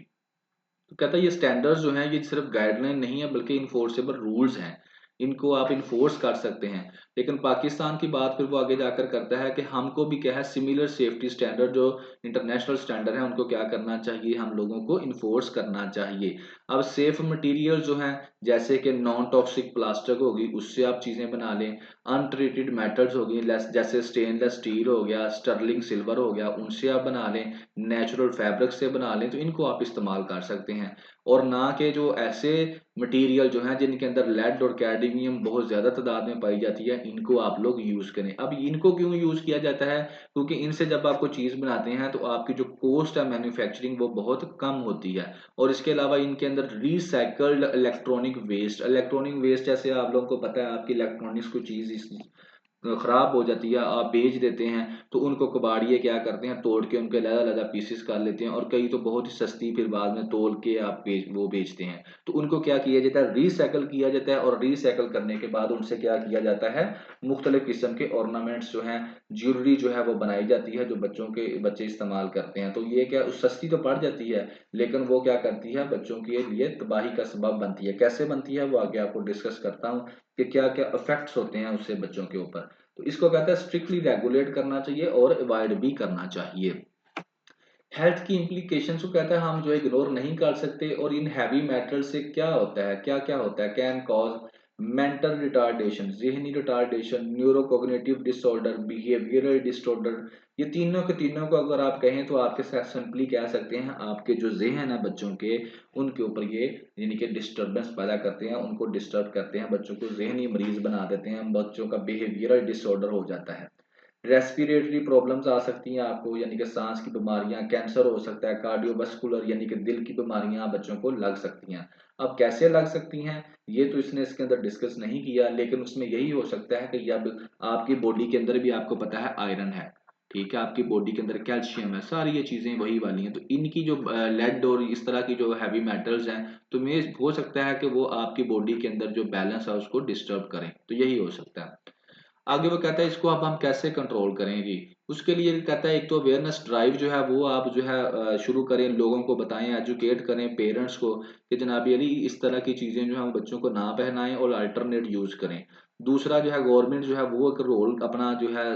तो कहता है ये स्टैंडर्ड्स जो हैं ये सिर्फ गाइडलाइन नहीं है बल्कि इन्फोर्सेबल रूल्स हैं, इनको आप इन्फोर्स कर सकते हैं। लेकिन पाकिस्तान की बात फिर वो आगे जाकर करता है कि हमको भी क्या है सिमिलर सेफ्टी स्टैंडर्ड जो इंटरनेशनल स्टैंडर्ड है उनको क्या करना चाहिए, हम लोगों को इन्फोर्स करना चाहिए। अब सेफ मटेरियल जो है जैसे कि नॉन टॉक्सिक प्लास्टिक होगी उससे आप चीजें बना लें, अनट्रीटेड मेटल्स होगी जैसे स्टेनलेस स्टील हो गया, स्टर्लिंग सिल्वर हो गया, उनसे आप बना लें, नेचुरल फैब्रिक से बना लें, तो इनको आप इस्तेमाल कर सकते हैं। और ना के जो ऐसे मटेरियल जो हैं जिनके अंदर लेड और कैडमियम बहुत ज्यादा तादाद में पाई जाती है, इनको आप लोग यूज करें। अब इनको क्यों यूज किया जाता है, क्योंकि इनसे जब आपको चीज बनाते हैं तो आपकी जो कॉस्ट है मैन्युफैक्चरिंग वो बहुत कम होती है। और इसके अलावा इनके अंदर रिसाइकल्ड इलेक्ट्रॉनिक वेस्ट जैसे आप लोगों को पता है आपकी इलेक्ट्रॉनिक्स को चीज खराब हो जाती है, आप बेच देते हैं, तो उनको कबाड़िए क्या करते हैं तोड़ के उनके अलग-अलग पीसेस कर लेते हैं, और कई तो बहुत ही सस्ती फिर बाद में तोल के आप वो बेचते हैं। तो उनको क्या किया जाता है, रिसाइकल किया जाता है, और रिसाइकल करने के बाद उनसे क्या किया जाता है, मुख्तलिफ किस्म के ऑर्नामेंट्स जो हैं, ज्वेलरी जो है वो बनाई जाती है जो बच्चे इस्तेमाल करते हैं। तो ये क्या सस्ती तो पड़ जाती है, लेकिन वो क्या करती है बच्चों के लिए तबाही का सबब बनती है। कैसे बनती है वो आगे आपको डिस्कस करता हूँ कि क्या क्या इफेक्ट्स होते हैं उससे बच्चों के ऊपर। तो इसको कहते हैं स्ट्रिक्टली रेगुलेट करना चाहिए और अवॉइड भी करना चाहिए। हेल्थ की इम्प्लीकेशन को कहता है हम जो इग्नोर नहीं कर सकते। और इन हैवी मेटल से क्या होता है, क्या क्या होता है, कैन कॉज मेंटल रिटार्डेशन, जहनी रिटार्डेशन, न्यूरोकोग्निटिव डिसऑर्डर, बिहेवियरल डिसऑर्डर। ये तीनों के तीनों को अगर आप कहें तो आपके साथ सिंपली कह सकते हैं आपके जो जहन है बच्चों के, उनके ऊपर ये यानी कि डिस्टर्बेंस पैदा करते हैं, उनको डिस्टर्ब करते हैं, बच्चों को जहनी मरीज बना देते हैं, बच्चों का बिहेवियरल डिसऑर्डर हो जाता है। रेस्पिरेटरी प्रॉब्लम्स आ सकती हैं आपको, यानी कि सांस की बीमारियां, कैंसर हो सकता है, कार्डियोवास्कुलर यानी कि दिल की बीमारियां बच्चों को लग सकती हैं। अब कैसे लग सकती हैं ये तो इसने इसके अंदर डिस्कस नहीं किया, लेकिन उसमें यही हो सकता है कि अब आपकी बॉडी के अंदर भी आपको पता है आयरन है, ठीक है, आपकी बॉडी के अंदर कैल्शियम है, सारी ये चीजें वही वाली हैं, तो इनकी जो लेड और इस तरह की जो हैवी मेटल्स हैं, तो में हो सकता है कि वो आपकी बॉडी के अंदर जो बैलेंस है उसको डिस्टर्ब करें, तो यही हो सकता है। आगे वो कहता है इसको अब हम कैसे कंट्रोल करें जी। उसके लिए कहता है एक तो अवेयरनेस ड्राइव जो है वो आप जो है शुरू करें, लोगों को बताएं, एजुकेट करें पेरेंट्स को कि जनाब अली इस तरह की चीजें जो है वो बच्चों को ना पहनाएं और अल्टरनेट यूज करें। दूसरा जो है गवर्नमेंट जो है वो एक रोल अपना जो है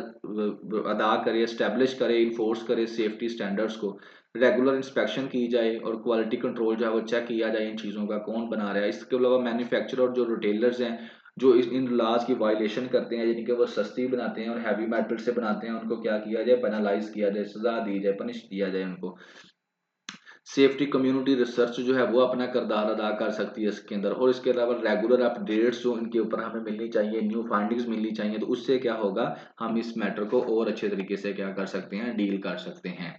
अदा करे, एस्टेब्लिश करे, इन्फोर्स करे सेफ्टी स्टैंडर्ड्स को, रेगुलर इंस्पेक्शन की जाए और क्वालिटी कंट्रोल जो है वो चेक किया जाए इन चीज़ों का कौन बना रहा है। इसके अलावा मैन्युफैक्चरर और जो रिटेलर्स हैं जो इन लॉज की वायलेशन करते हैं, यानी कि वो सस्ती बनाते हैं और हैवी मेटल से बनाते हैं, उनको क्या किया जाए, पेनलाइज किया जाए, सजा दी जाए, पनिश किया जाए उनको। सेफ्टी कम्युनिटी रिसर्च जो है वो अपना किरदार अदा कर सकती है इसके अंदर, और इसके अलावा रेगुलर अपडेट्स जो इनके ऊपर हमें मिलनी चाहिए, न्यू फाइंडिंग्स मिलनी चाहिए, तो उससे क्या होगा, हम इस मैटर को और अच्छे तरीके से क्या कर सकते हैं, डील कर सकते हैं।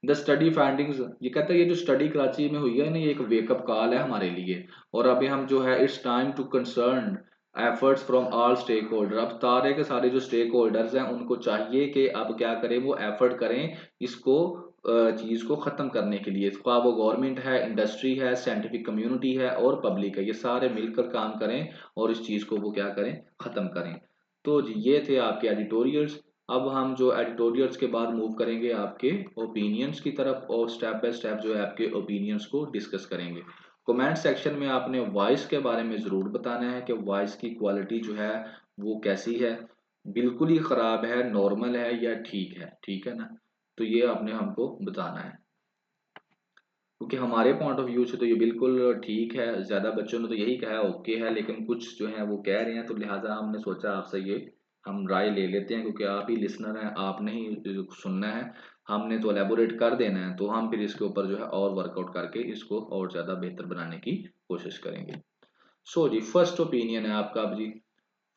द स्टडी फाइंडिंग्स, ये कहता है ये जो स्टडी कराची में हुई है ना, ये एक वेकअप कॉल है हमारे लिए। और अभी हम जो है it's time to concern efforts from all stakeholder, अब सारे के सारे जो स्टेक होल्डर्स हैं उनको चाहिए कि अब क्या करें, वो एफर्ट करें इसको चीज को खत्म करने के लिए, ख्वाह वो गवर्नमेंट है, इंडस्ट्री है, साइंटिफिक कम्युनिटी है और पब्लिक है, ये सारे मिलकर काम करें और इस चीज को वो क्या करें, खत्म करें। तो जी ये थे आपके एडिटोरियल्स। अब हम जो एडिटोरियल्स के बाद मूव करेंगे आपके ओपिनियंस की तरफ, और स्टेप बाय स्टेप जो है आपके ओपिनियंस को डिस्कस करेंगे। कमेंट सेक्शन में आपने वॉइस के बारे में ज़रूर बताना है कि वॉइस की क्वालिटी जो है वो कैसी है, बिल्कुल ही ख़राब है, नॉर्मल है या ठीक है ना। तो ये आपने हमको बताना है, क्योंकि हमारे पॉइंट ऑफ व्यू से तो ये बिल्कुल ठीक है, ज़्यादा बच्चों ने तो यही कहा है ओके है, लेकिन कुछ जो है वो कह रहे हैं, तो लिहाजा हमने सोचा आपसे ये हम राय ले लेते हैं, क्योंकि आप ही लिसनर हैं, आपने ही सुनना है, हमने तो एलेबोरेट कर देना है, तो हम फिर इसके ऊपर जो है और वर्कआउट करके इसको और ज़्यादा बेहतर बनाने की कोशिश करेंगे। सो जी फर्स्ट ओपिनियन है आपका। अब जी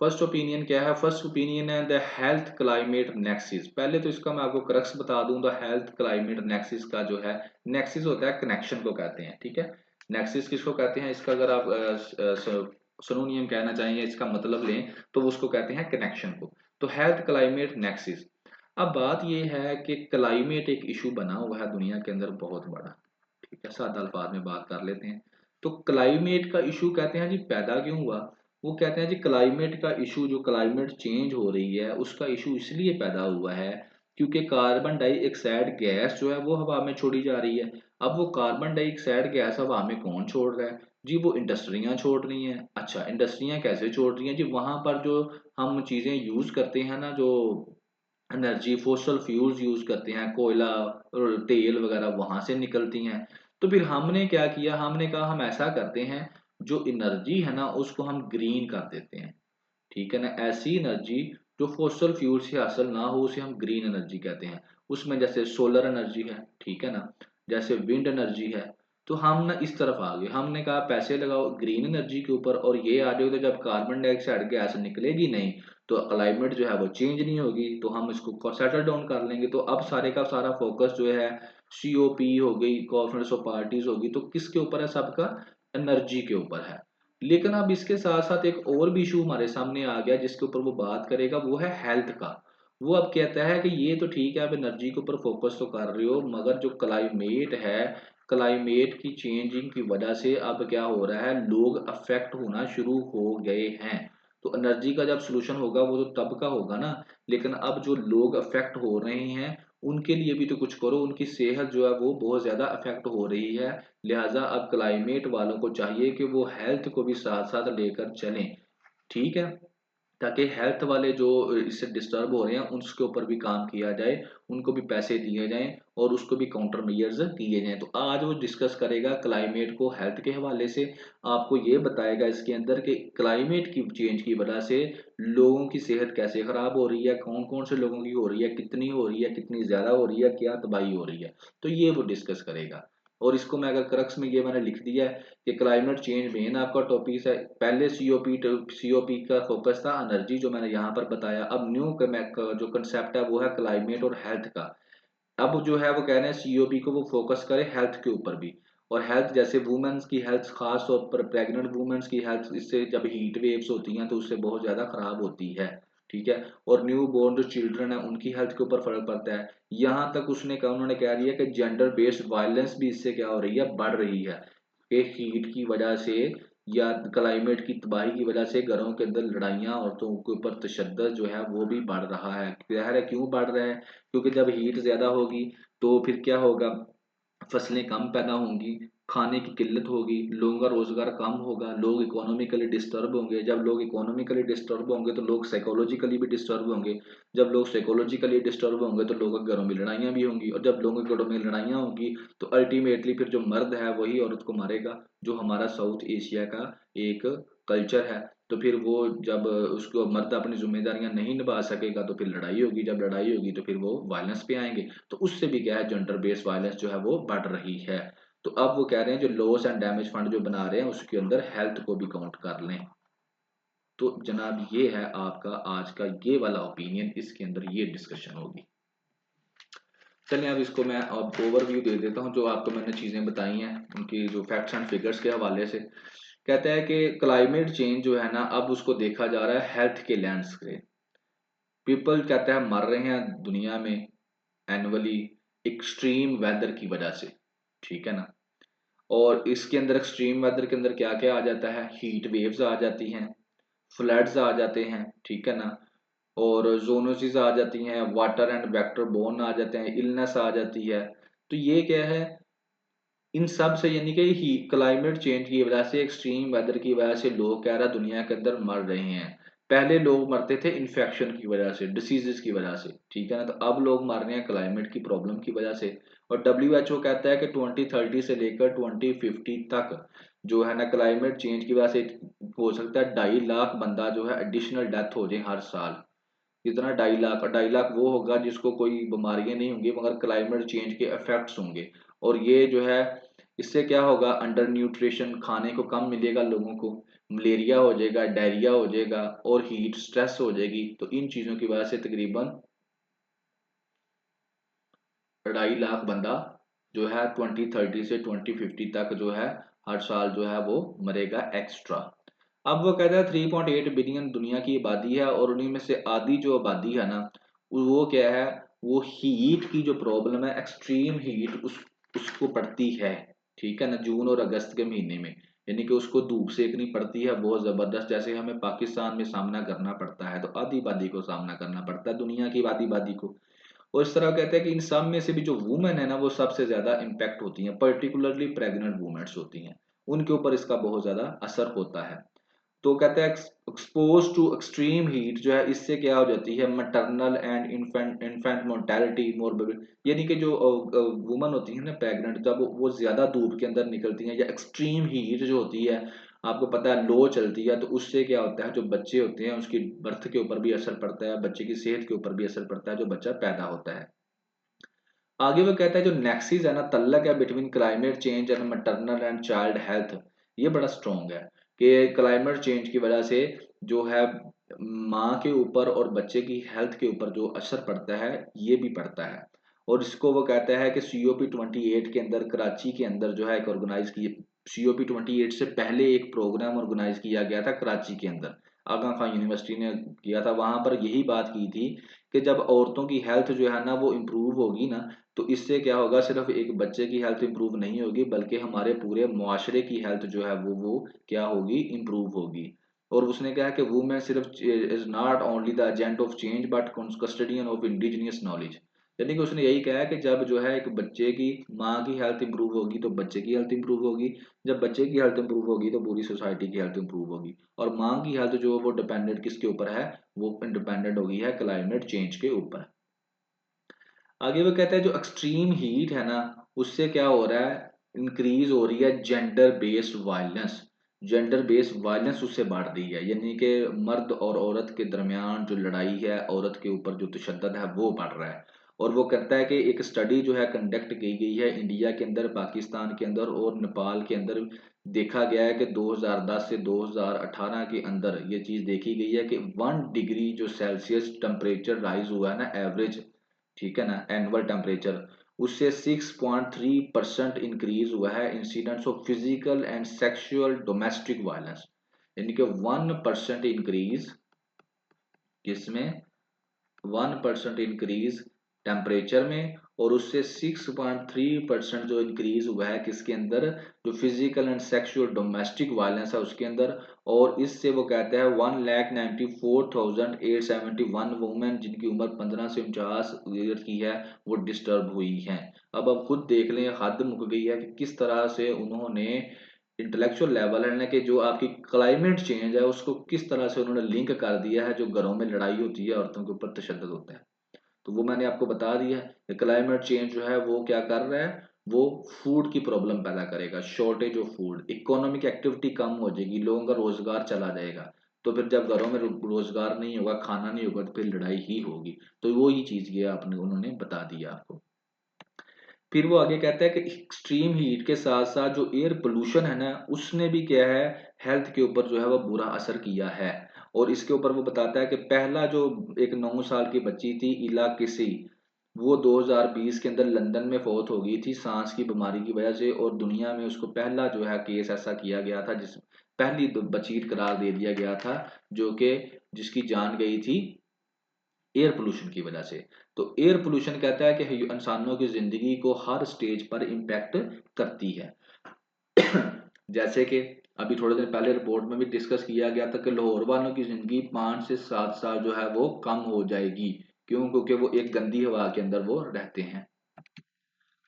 फर्स्ट ओपिनियन क्या है? फर्स्ट ओपिनियन है द हेल्थ क्लाइमेट नेक्सिस। पहले तो इसका मैं आपको क्रक्स बता दूं, द हेल्थ क्लाइमेट नेक्सिस का जो है, नेक्सिस होता है कनेक्शन को कहते हैं, ठीक है। नेक्सिस किसको कहते हैं, इसका अगर आप सिनोनियम कहना चाहेंगे, इसका मतलब लें तो उसको कहते हैं कनेक्शन को। तो हेल्थ क्लाइमेट नेक्सिस। अब बात यह है कि क्लाइमेट एक इशू बना हुआ है दुनिया के अंदर बहुत बड़ा, ठीक है, सादा अल्फाज में बात कर लेते हैं। तो क्लाइमेट का इशू कहते हैं जी पैदा क्यों हुआ? वो कहते हैं जी क्लाइमेट का इशू, जो क्लाइमेट चेंज हो रही है उसका इशू इसलिए पैदा हुआ है क्योंकि कार्बन डाइऑक्साइड गैस जो है वो हवा में छोड़ी जा रही है। अब वो कार्बन डाइऑक्साइड गैस हवा में कौन छोड़ रहा है? जी वो इंडस्ट्रियां छोड़ रही हैं। अच्छा, इंडस्ट्रियां कैसे छोड़ रही हैं जी? वहां पर जो हम चीजें यूज करते हैं ना, जो एनर्जी फोसल फ्यूल्स यूज करते हैं, कोयला और तेल वगैरह वहां से निकलती हैं। तो फिर हमने क्या किया, हमने कहा हम ऐसा करते हैं, जो एनर्जी है ना उसको हम ग्रीन कर देते हैं, ठीक है ना। ऐसी एनर्जी जो फोसल फ्यूल से हासिल ना हो उसे हम ग्रीन एनर्जी कहते हैं। उसमें जैसे सोलर एनर्जी है, ठीक है ना, जैसे विंड एनर्जी है। तो हम ना इस तरफ आ गए, हमने कहा पैसे लगाओ ग्रीन एनर्जी के ऊपर और ये आ जाओ, तो जब कार्बन डाइऑक्साइड गैस निकलेगी नहीं तो क्लाइमेट जो है वो चेंज नहीं होगी, तो हम इसको सेटल डाउन कर लेंगे। तो अब सारे का सारा फोकस जो है सीओपी हो गई, कॉन्फ्रेंस ऑफ पार्टीज होगी, तो किसके ऊपर है? सबका एनर्जी के ऊपर है। लेकिन अब इसके साथ साथ एक और भी इशू हमारे सामने आ गया जिसके ऊपर वो बात करेगा, वो है हेल्थ का। वो अब कहता है कि ये तो ठीक है, आप एनर्जी के ऊपर फोकस तो कर रहे हो, मगर जो क्लाइमेट है, क्लाइमेट की चेंजिंग की वजह से अब क्या हो रहा है, लोग अफेक्ट होना शुरू हो गए हैं। तो एनर्जी का जब सोल्यूशन होगा वो तो तब का होगा ना, लेकिन अब जो लोग अफेक्ट हो रहे हैं उनके लिए भी तो कुछ करो, उनकी सेहत जो है वो बहुत ज्यादा अफेक्ट हो रही है। लिहाजा अब क्लाइमेट वालों को चाहिए कि वो हेल्थ को भी साथ साथ लेकर चलें, ठीक है, ताकि हेल्थ वाले जो इससे डिस्टर्ब हो रहे हैं उसके ऊपर भी काम किया जाए, उनको भी पैसे दिए जाएं और उसको भी काउंटर मेजर्स किए जाएं। तो आज वो डिस्कस करेगा क्लाइमेट को हेल्थ के हवाले से, आपको ये बताएगा इसके अंदर कि क्लाइमेट की चेंज की वजह से लोगों की सेहत कैसे खराब हो रही है, कौन कौन से लोगों की हो रही है, कितनी हो रही है, कितनी ज्यादा हो रही है, क्या तबाही हो रही है। तो ये वो डिस्कस करेगा। और इसको मैं अगर क्रक्स में ये मैंने लिख दिया है कि क्लाइमेट चेंज मेन आपका टॉपिक है। पहले सीओपी का फोकस था एनर्जी जो मैंने यहाँ पर बताया। अब न्यू जो कंसेप्ट है वो है क्लाइमेट और हेल्थ का। अब जो है वो कह रहे हैं सीओपी को वो फोकस करे हेल्थ के ऊपर भी। और हेल्थ जैसे वुमेन्स की हेल्थ, खास तौर पर प्रेग्नेंट वुमेन्स की हेल्थ, इससे जब हीट वेव्स होती हैं तो उससे बहुत ज्यादा खराब होती है, ठीक है। और न्यू बोर्न जो चिल्ड्रन है उनकी हेल्थ के ऊपर फर्क पड़ता है। यहाँ तक उसने कहा, उन्होंने कह दिया कि जेंडर बेस्ड वायलेंस भी इससे क्या हो रही है, बढ़ रही है, कि हीट की वजह से या क्लाइमेट की तबाही की वजह से घरों के अंदर लड़ाइयाँ, औरतों के ऊपर तशद्दुद जो है वो भी बढ़ रहा है। ज़ाहिर है क्यों बढ़ रहा है, क्योंकि जब हीट ज़्यादा होगी तो फिर क्या होगा, फसलें कम पैदा होंगी, खाने की किल्लत होगी, लोगों का रोजगार कम होगा, लोग इकोनॉमिकली डिस्टर्ब होंगे। जब लोग इकोनॉमिकली डिस्टर्ब होंगे तो लोग साइकोलॉजिकली भी डिस्टर्ब होंगे। जब लोग साइकोलॉजिकली डिस्टर्ब होंगे तो लोगों के घरों में लड़ाइयाँ भी होंगी, और जब लोगों के घरों में लड़ाइयाँ होंगी तो अल्टीमेटली फिर जो मर्द है वही औरत को मारेगा, जो हमारा साउथ एशिया का एक कल्चर है। तो फिर वो जब उसको मर्द अपनी जिम्मेदारियां नहीं निभा सकेगा तो फिर लड़ाई होगी, जब लड़ाई होगी तो फिर वो वायलेंस पे आएंगे। तो उससे भी क्या है, जेंडर बेस्ड वायलेंस जो है वो बढ़ रही है। तो अब वो कह रहे हैं जो लॉस एंड डैमेज फंड जो बना रहे हैं उसके अंदर हेल्थ को भी काउंट कर लें। तो जनाब ये है आपका आज का ये वाला ओपिनियन, इसके अंदर ये डिस्कशन होगी। चलिए अब इसको मैं अब ओवरव्यू दे देता हूँ, जो आपको मैंने चीज़ें बताई हैं उनकी जो फैक्ट्स एंड फिगर्स के हवाले से। कहता है कि क्लाइमेट चेंज जो है ना अब उसको देखा जा रहा है हेल्थ के लेंस से। पीपल कहता है मर रहे हैं दुनिया में एनुअली एक्सट्रीम वेदर की वजह से, ठीक है ना। और इसके अंदर एक्सट्रीम वेदर के अंदर क्या क्या आ जाता है, हीट वेव्स आ जाती हैं, फ्लड्स आ जाते हैं, ठीक है ना, और जोनोसिस आ जाती हैं, वाटर एंड वेक्टर बोर्न आ जाते हैं, इलनेस आ जाती है। तो ये क्या है, इन सब से यानी कि ही क्लाइमेट चेंज की वजह से, एक्सट्रीम वेदर की वजह से लोग क्या रहा दुनिया के अंदर मर रहे हैं। पहले लोग मरते थे इन्फेक्शन की वजह से, डिसीजेस की वजह से, ठीक है ना, तो अब लोग मर रहे हैं क्लाइमेट की प्रॉब्लम की वजह से। और WHO कहता है कि 2030 से लेकर 2050 तक जो है ना क्लाइमेट चेंज की वजह से हो सकता है 2.5 लाख बंदा जो है एडिशनल डेथ हो जाए हर साल। कितना, 2.5 लाख। 2.5 लाख वो होगा जिसको कोई बीमारियां नहीं होंगी मगर क्लाइमेट चेंज के इफेक्ट्स होंगे। और ये जो है इससे क्या होगा, अंडर न्यूट्रिशन, खाने को कम मिलेगा लोगों को, मलेरिया हो जाएगा, डायरिया हो जाएगा, और हीट स्ट्रेस हो जाएगी। तो इन चीजों की वजह से तकरीबन 2.5 लाख बंदा जो है 2030 से 2050 तक जो है हर साल जो है वो मरेगा एक्स्ट्रा। अब वो कहता है 3.8 बिलियन दुनिया की आबादी है, और उन्हीं में से आधी जो आबादी है ना वो क्या है, वो हीट की जो प्रॉब्लम है, एक्सट्रीम हीट उसको पड़ती है, ठीक है ना, जून और अगस्त के महीने में। यानी कि उसको धूप सेकनी पड़ती है बहुत जबरदस्त, जैसे हमें पाकिस्तान में सामना करना पड़ता है, तो आधी आबादी को सामना करना पड़ता है, दुनिया की आधी आबादी को। और इस तरह कहते हैं कि इन सब में से भी जो वुमेन है ना वो सबसे ज्यादा इम्पैक्ट होती हैं, पर्टिकुलरली प्रेग्नेंट वुमेन्स होती हैं, उनके ऊपर इसका बहुत ज्यादा असर होता है। तो कहते हैं एक्सपोज टू एक्सट्रीम हीट जो है इससे क्या हो जाती है, maternal and infant mortality morbidity, यानी कि जो वुमन होती है ना प्रेग्नेंट, जब वो ज्यादा धूप के अंदर निकलती हैं या एक्सट्रीम हीट जो होती है आपको पता है लो चलती है, तो उससे क्या होता है जो बच्चे होते हैं उसकी बर्थ के ऊपर भी असर पड़ता है, बच्चे की सेहत के ऊपर भी असर पड़ता है जो बच्चा पैदा होता है। आगे वो कहता है जो नेक्सिस है ना, तल्लक है between climate change and maternal and child health, ये बड़ा स्ट्रॉन्ग है कि क्लाइमेट चेंज की वजह से जो है माँ के ऊपर और बच्चे की हेल्थ के ऊपर जो असर पड़ता है ये भी पड़ता है। और इसको वो कहता है कि COP28 के अंदर कराची के अंदर जो है एक ऑर्गेनाइज की, COP28 से पहले एक प्रोग्राम ऑर्गेनाइज किया गया था कराची के अंदर, आगा खान यूनिवर्सिटी ने किया था, वहां पर यही बात की थी कि जब औरतों की हेल्थ जो है ना वो इम्प्रूव होगी ना, तो इससे क्या होगा, सिर्फ एक बच्चे की हेल्थ इंप्रूव नहीं होगी बल्कि हमारे पूरे मुआशरे की हेल्थ जो है वो क्या होगी, इंप्रूव होगी। और उसने कहा कि वुमेन सिर्फ is not only the agent of change but custodian of indigenous knowledge. यानी कि उसने यही कहा कि जब जो है एक बच्चे की माँ की हेल्थ इंप्रूव होगी तो बच्चे की हेल्थ इंप्रूव होगी, जब बच्चे की हेल्थ इंप्रूव होगी तो पूरी सोसाइटी की हेल्थ इंप्रूव होगी। और माँ की हेल्थ जो है वो डिपेंडेंट किसके ऊपर है, वो डिपेंडेंट होगी है क्लाइमेट चेंज के ऊपर। आगे वो कहता है जो एक्सट्रीम हीट है ना उससे क्या हो रहा है, इंक्रीज हो रही है gender based violence. Gender based violence उससे बढ़ रही है, यानी कि मर्द और औरत के दरमियान जो लड़ाई है, औरत के ऊपर जो तशद्दुद है वो बढ़ रहा है। और वो कहता है कि एक स्टडी जो है कंडक्ट की गई है इंडिया के अंदर, पाकिस्तान के अंदर और नेपाल के अंदर, देखा गया है कि 2010 से 2018 के अंदर ये चीज देखी गई है कि 1 डिग्री जो सेल्सियस टेम्परेचर राइज हुआ है ना एवरेज, ठीक है ना, एनुअल टेम्परेचर, उससे 6.3% इंक्रीज हुआ है incidents of physical and sexual domestic violence. यानी कि 1% इंक्रीज किसमें, 1% इंक्रीज टेम्परेचर में, और उससे 6.3% जो इंक्रीज हुआ है किसके अंदर, जो physical and sexual domestic violence है उसके अंदर। और इससे वो कहते हैं 1,94,871 वुमेन जिनकी उम्र 15 से 49 ईयर की है वो डिस्टर्ब हुई हैं। अब खुद देख लें हद मुक गई है कि किस तरह से उन्होंने इंटेलेक्चुअल लेवल है ना कि जो आपकी क्लाइमेट चेंज है उसको किस तरह से उन्होंने लिंक कर दिया है, जो घरों में लड़ाई होती है औरतों के ऊपर तशद्दुद होता है। तो वो मैंने आपको बता दिया है कि क्लाइमेट चेंज जो है वो क्या कर रहा है, वो फूड की प्रॉब्लम पैदा करेगा, shortage of food, economic activity कम हो जाएगी, लोगों का रोजगार चला जाएगा। तो फिर जब घरों में रोजगार नहीं होगा, खाना नहीं होगा, तो फिर लड़ाई ही होगी। तो वो ही चीज ये आपने उन्होंने बता दिया आपको। फिर वो आगे कहता है कि एक्सट्रीम हीट के साथ साथ जो एयर पोल्यूशन है ना उसने भी क्या है, हेल्थ के ऊपर जो है वो बुरा असर किया है। और इसके ऊपर वो बताता है कि पहला जो एक 9 साल की बच्ची थी इला किसी, वो 2020 के अंदर लंदन में फौत हो गई थी सांस की बीमारी की वजह से, और दुनिया में उसको पहला जो है केस ऐसा किया गया था जिस पहली बचीत करार दे दिया गया था जो कि जिसकी जान गई थी एयर पोल्यूशन की वजह से। तो एयर पोल्यूशन कहता है कि इंसानों की जिंदगी को हर स्टेज पर इम्पैक्ट करती है। जैसे कि अभी थोड़े दिन पहले रिपोर्ट में भी डिस्कस किया गया था कि लाहौर वालों की जिंदगी 5 से 7 साल जो है वो कम हो जाएगी। क्यों? क्योंकि वो एक गंदी हवा के अंदर वो रहते हैं।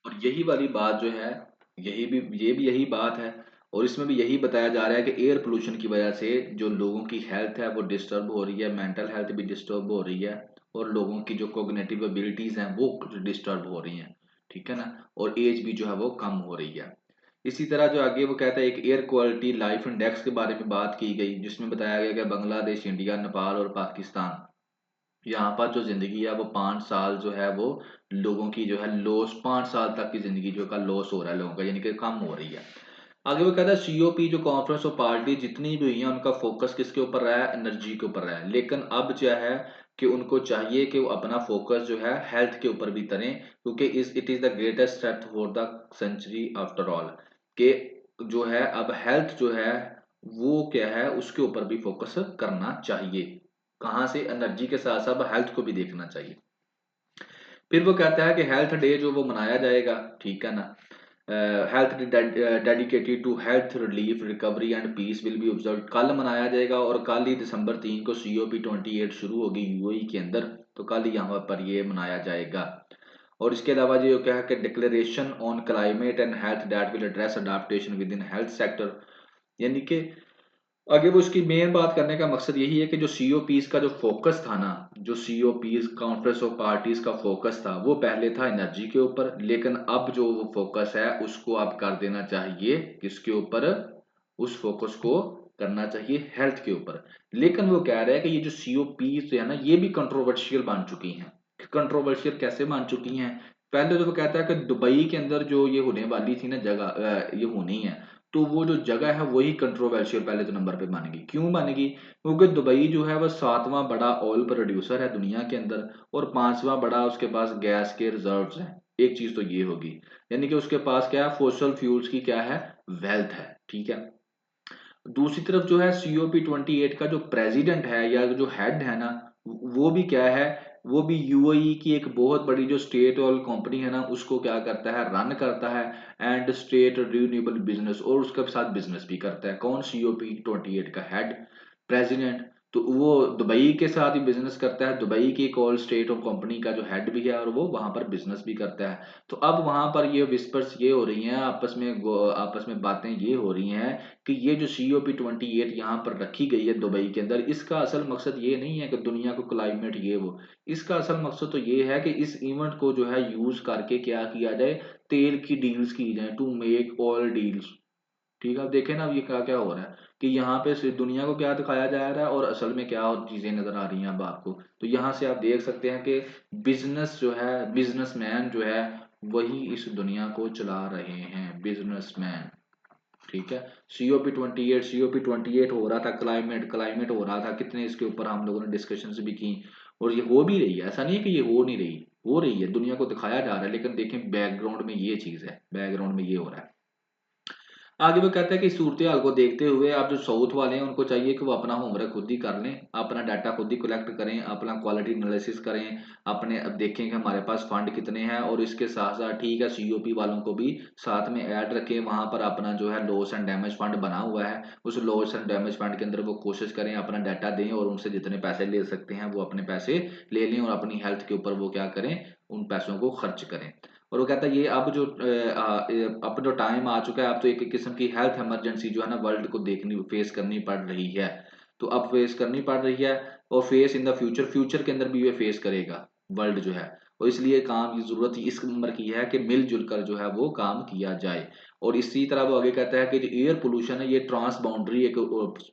और यही वाली बात जो है, ये भी यही बात है। और इसमें भी यही बताया जा रहा है कि एयर पोल्यूशन की वजह से जो लोगों की हेल्थ है वो डिस्टर्ब हो रही है, मेंटल हेल्थ भी डिस्टर्ब हो रही है, और लोगों की जो कॉग्निटिव एबिलिटीज हैं वो डिस्टर्ब हो रही हैं। ठीक है ना? और एज भी जो है वो कम हो रही है। इसी तरह जो आगे वो कहता है, एक एयर क्वालिटी लाइफ इंडेक्स के बारे में बात की गई, जिसमें बताया गया कि बांग्लादेश, इंडिया, नेपाल और पाकिस्तान, यहाँ पर जो जिंदगी है वो 5 साल जो है वो लोगों की जो है लॉस, 5 साल तक की जिंदगी जो का लॉस हो रहा है लोगों का, यानी कि कम हो रही है। आगे वो कहता है सीओपी जो कॉन्फ्रेंस ऑफ पार्टी जितनी भी हुई है उनका फोकस किसके ऊपर रहा है? एनर्जी के ऊपर रहा है। लेकिन अब क्या है कि उनको चाहिए कि वो अपना फोकस जो है हेल्थ के ऊपर भी करें, क्योंकि it is the greatest threat for the century after all, कि जो है अब हेल्थ जो है वो क्या है उसके ऊपर भी फोकस करना चाहिए। कहाँ से? एनर्जी के साथ साथ हेल्थ को भी देखना चाहिए। फिर वो कहता है कि हेल्थ डे जो वो मनाया जाएगा, ठीक है ना, health dedicated to health relief recovery and peace will be observe, कल मनाया जाएगा। और कल ही दिसंबर 3 को COP28 शुरू होगी यूएई के अंदर, तो कल ही यहाँ पर ये मनाया जाएगा। और इसके अलावा जो क्या है कि declaration on climate and health that will address adaptation with in health sector, यानी कि आगे वो इसकी मेन बात करने का मकसद यही है कि जो सीओपीज का जो फोकस था ना, जो सीओपीज कॉन्फ्रेंस ऑफ पार्टीज का फोकस था वो पहले था एनर्जी के ऊपर, लेकिन अब जो वो फोकस है उसको अब कर देना चाहिए किसके ऊपर? उस फोकस को करना चाहिए हेल्थ के ऊपर। लेकिन वो कह रहा है कि ये जो सीओपीज है ना ये भी कंट्रोवर्शियल बन चुकी हैं। कंट्रोवर्शियल कैसे बन चुकी हैं? पहले तो वो कहता है कि दुबई के अंदर जो ये होने वाली थी ना जगह, ये होनी है, तो वो जो जगह है वही कंट्रोवर्शियल पहले तो नंबर पे बन गई। क्यों बन गई? क्योंकि दुबई जो है वह 7वां बड़ा ऑयल प्रोड्यूसर है दुनिया के अंदर, और 5वां बड़ा उसके पास गैस के रिजर्व्स हैं। एक चीज तो ये होगी, यानी कि उसके पास क्या है? फॉसिल फ्यूल्स की क्या है? वेल्थ है। ठीक है। दूसरी तरफ जो है COP28 का जो प्रेसिडेंट है या जो हेड है ना, वो भी क्या है? वो भी यूएई की एक बहुत बड़ी जो स्टेट ऑयल कंपनी है ना उसको क्या करता है? रन करता है, एंड स्टेट रिन्यूएबल बिजनेस, और उसके साथ बिजनेस भी करता है। कौन? COP28 का हेड, प्रेसिडेंट। तो वो दुबई के साथ ही बिजनेस करता है, दुबई की एक और स्टेट ऑफ कंपनी का जो हेड भी है, और वो वहां पर बिजनेस भी करता है। तो अब वहां पर ये विस्पर्स ये हो रही हैं आपस में, आपस में बातें ये हो रही हैं कि ये जो COP28 यहाँ पर रखी गई है दुबई के अंदर, इसका असल मकसद ये नहीं है कि दुनिया को क्लाइमेट ये वो, इसका असल मकसद तो ये है कि इस इवेंट को जो है यूज करके क्या किया जाए? तेल की डील्स की जाए, टू मेक ऑयल डील्स। ठीक है। अब देखें ना अब ये क्या क्या हो रहा है कि यहाँ पे सिर्फ दुनिया को क्या दिखाया जा रहा है और असल में क्या चीजें नजर आ रही हैं अब आपको। तो यहाँ से आप देख सकते हैं कि बिजनेस जो है, बिजनेसमैन जो है वही इस दुनिया को चला रहे हैं, बिजनेसमैन। ठीक है। COP28 हो रहा था, क्लाइमेट हो रहा था, कितने इसके ऊपर हम लोगों ने डिस्कशंस भी की। और ये हो भी रही है, ऐसा नहीं है कि ये हो नहीं रही, हो रही है, दुनिया को दिखाया जा रहा है। लेकिन देखें बैकग्राउंड में ये चीज है, बैकग्राउंड में ये हो रहा है। आगे वो कहता है कि सूरत हाल को देखते हुए आप जो साउथ वाले हैं उनको चाहिए कि वो अपना होमवर्क खुद ही कर लें, अपना डाटा खुद ही कलेक्ट करें, अपना क्वालिटी एनालिसिस करें, अपने अब देखें कि हमारे पास फंड कितने हैं, और इसके साथ साथ ठीक है COP वालों को भी साथ में ऐड रखें, वहां पर अपना जो है लॉस एंड डैमेज फंड बना हुआ है, उस लॉस एंड डैमेज फंड के अंदर वो कोशिश करें अपना डाटा दें, और उनसे जितने पैसे ले सकते हैं वो अपने पैसे ले लें, और अपनी हेल्थ के ऊपर वो क्या करें? उन पैसों को खर्च करें। और वो कहता है ये अब जो अब जो टाइम आ चुका है, अब तो एक किस्म की हेल्थ इमरजेंसी जो है ना वर्ल्ड को देखनी फेस करनी पड़ रही है। तो अब फेस करनी पड़ रही है, और face in the future, future के अंदर भी ये फेस करेगा वर्ल्ड जो है। और इसलिए काम की जरूरत इस उम्र की है कि मिलजुल कर जो है वो काम किया जाए। और इसी तरह वो आगे कहता है कि जो एयर पोल्यूशन है ये ट्रांस बाउंड्री एक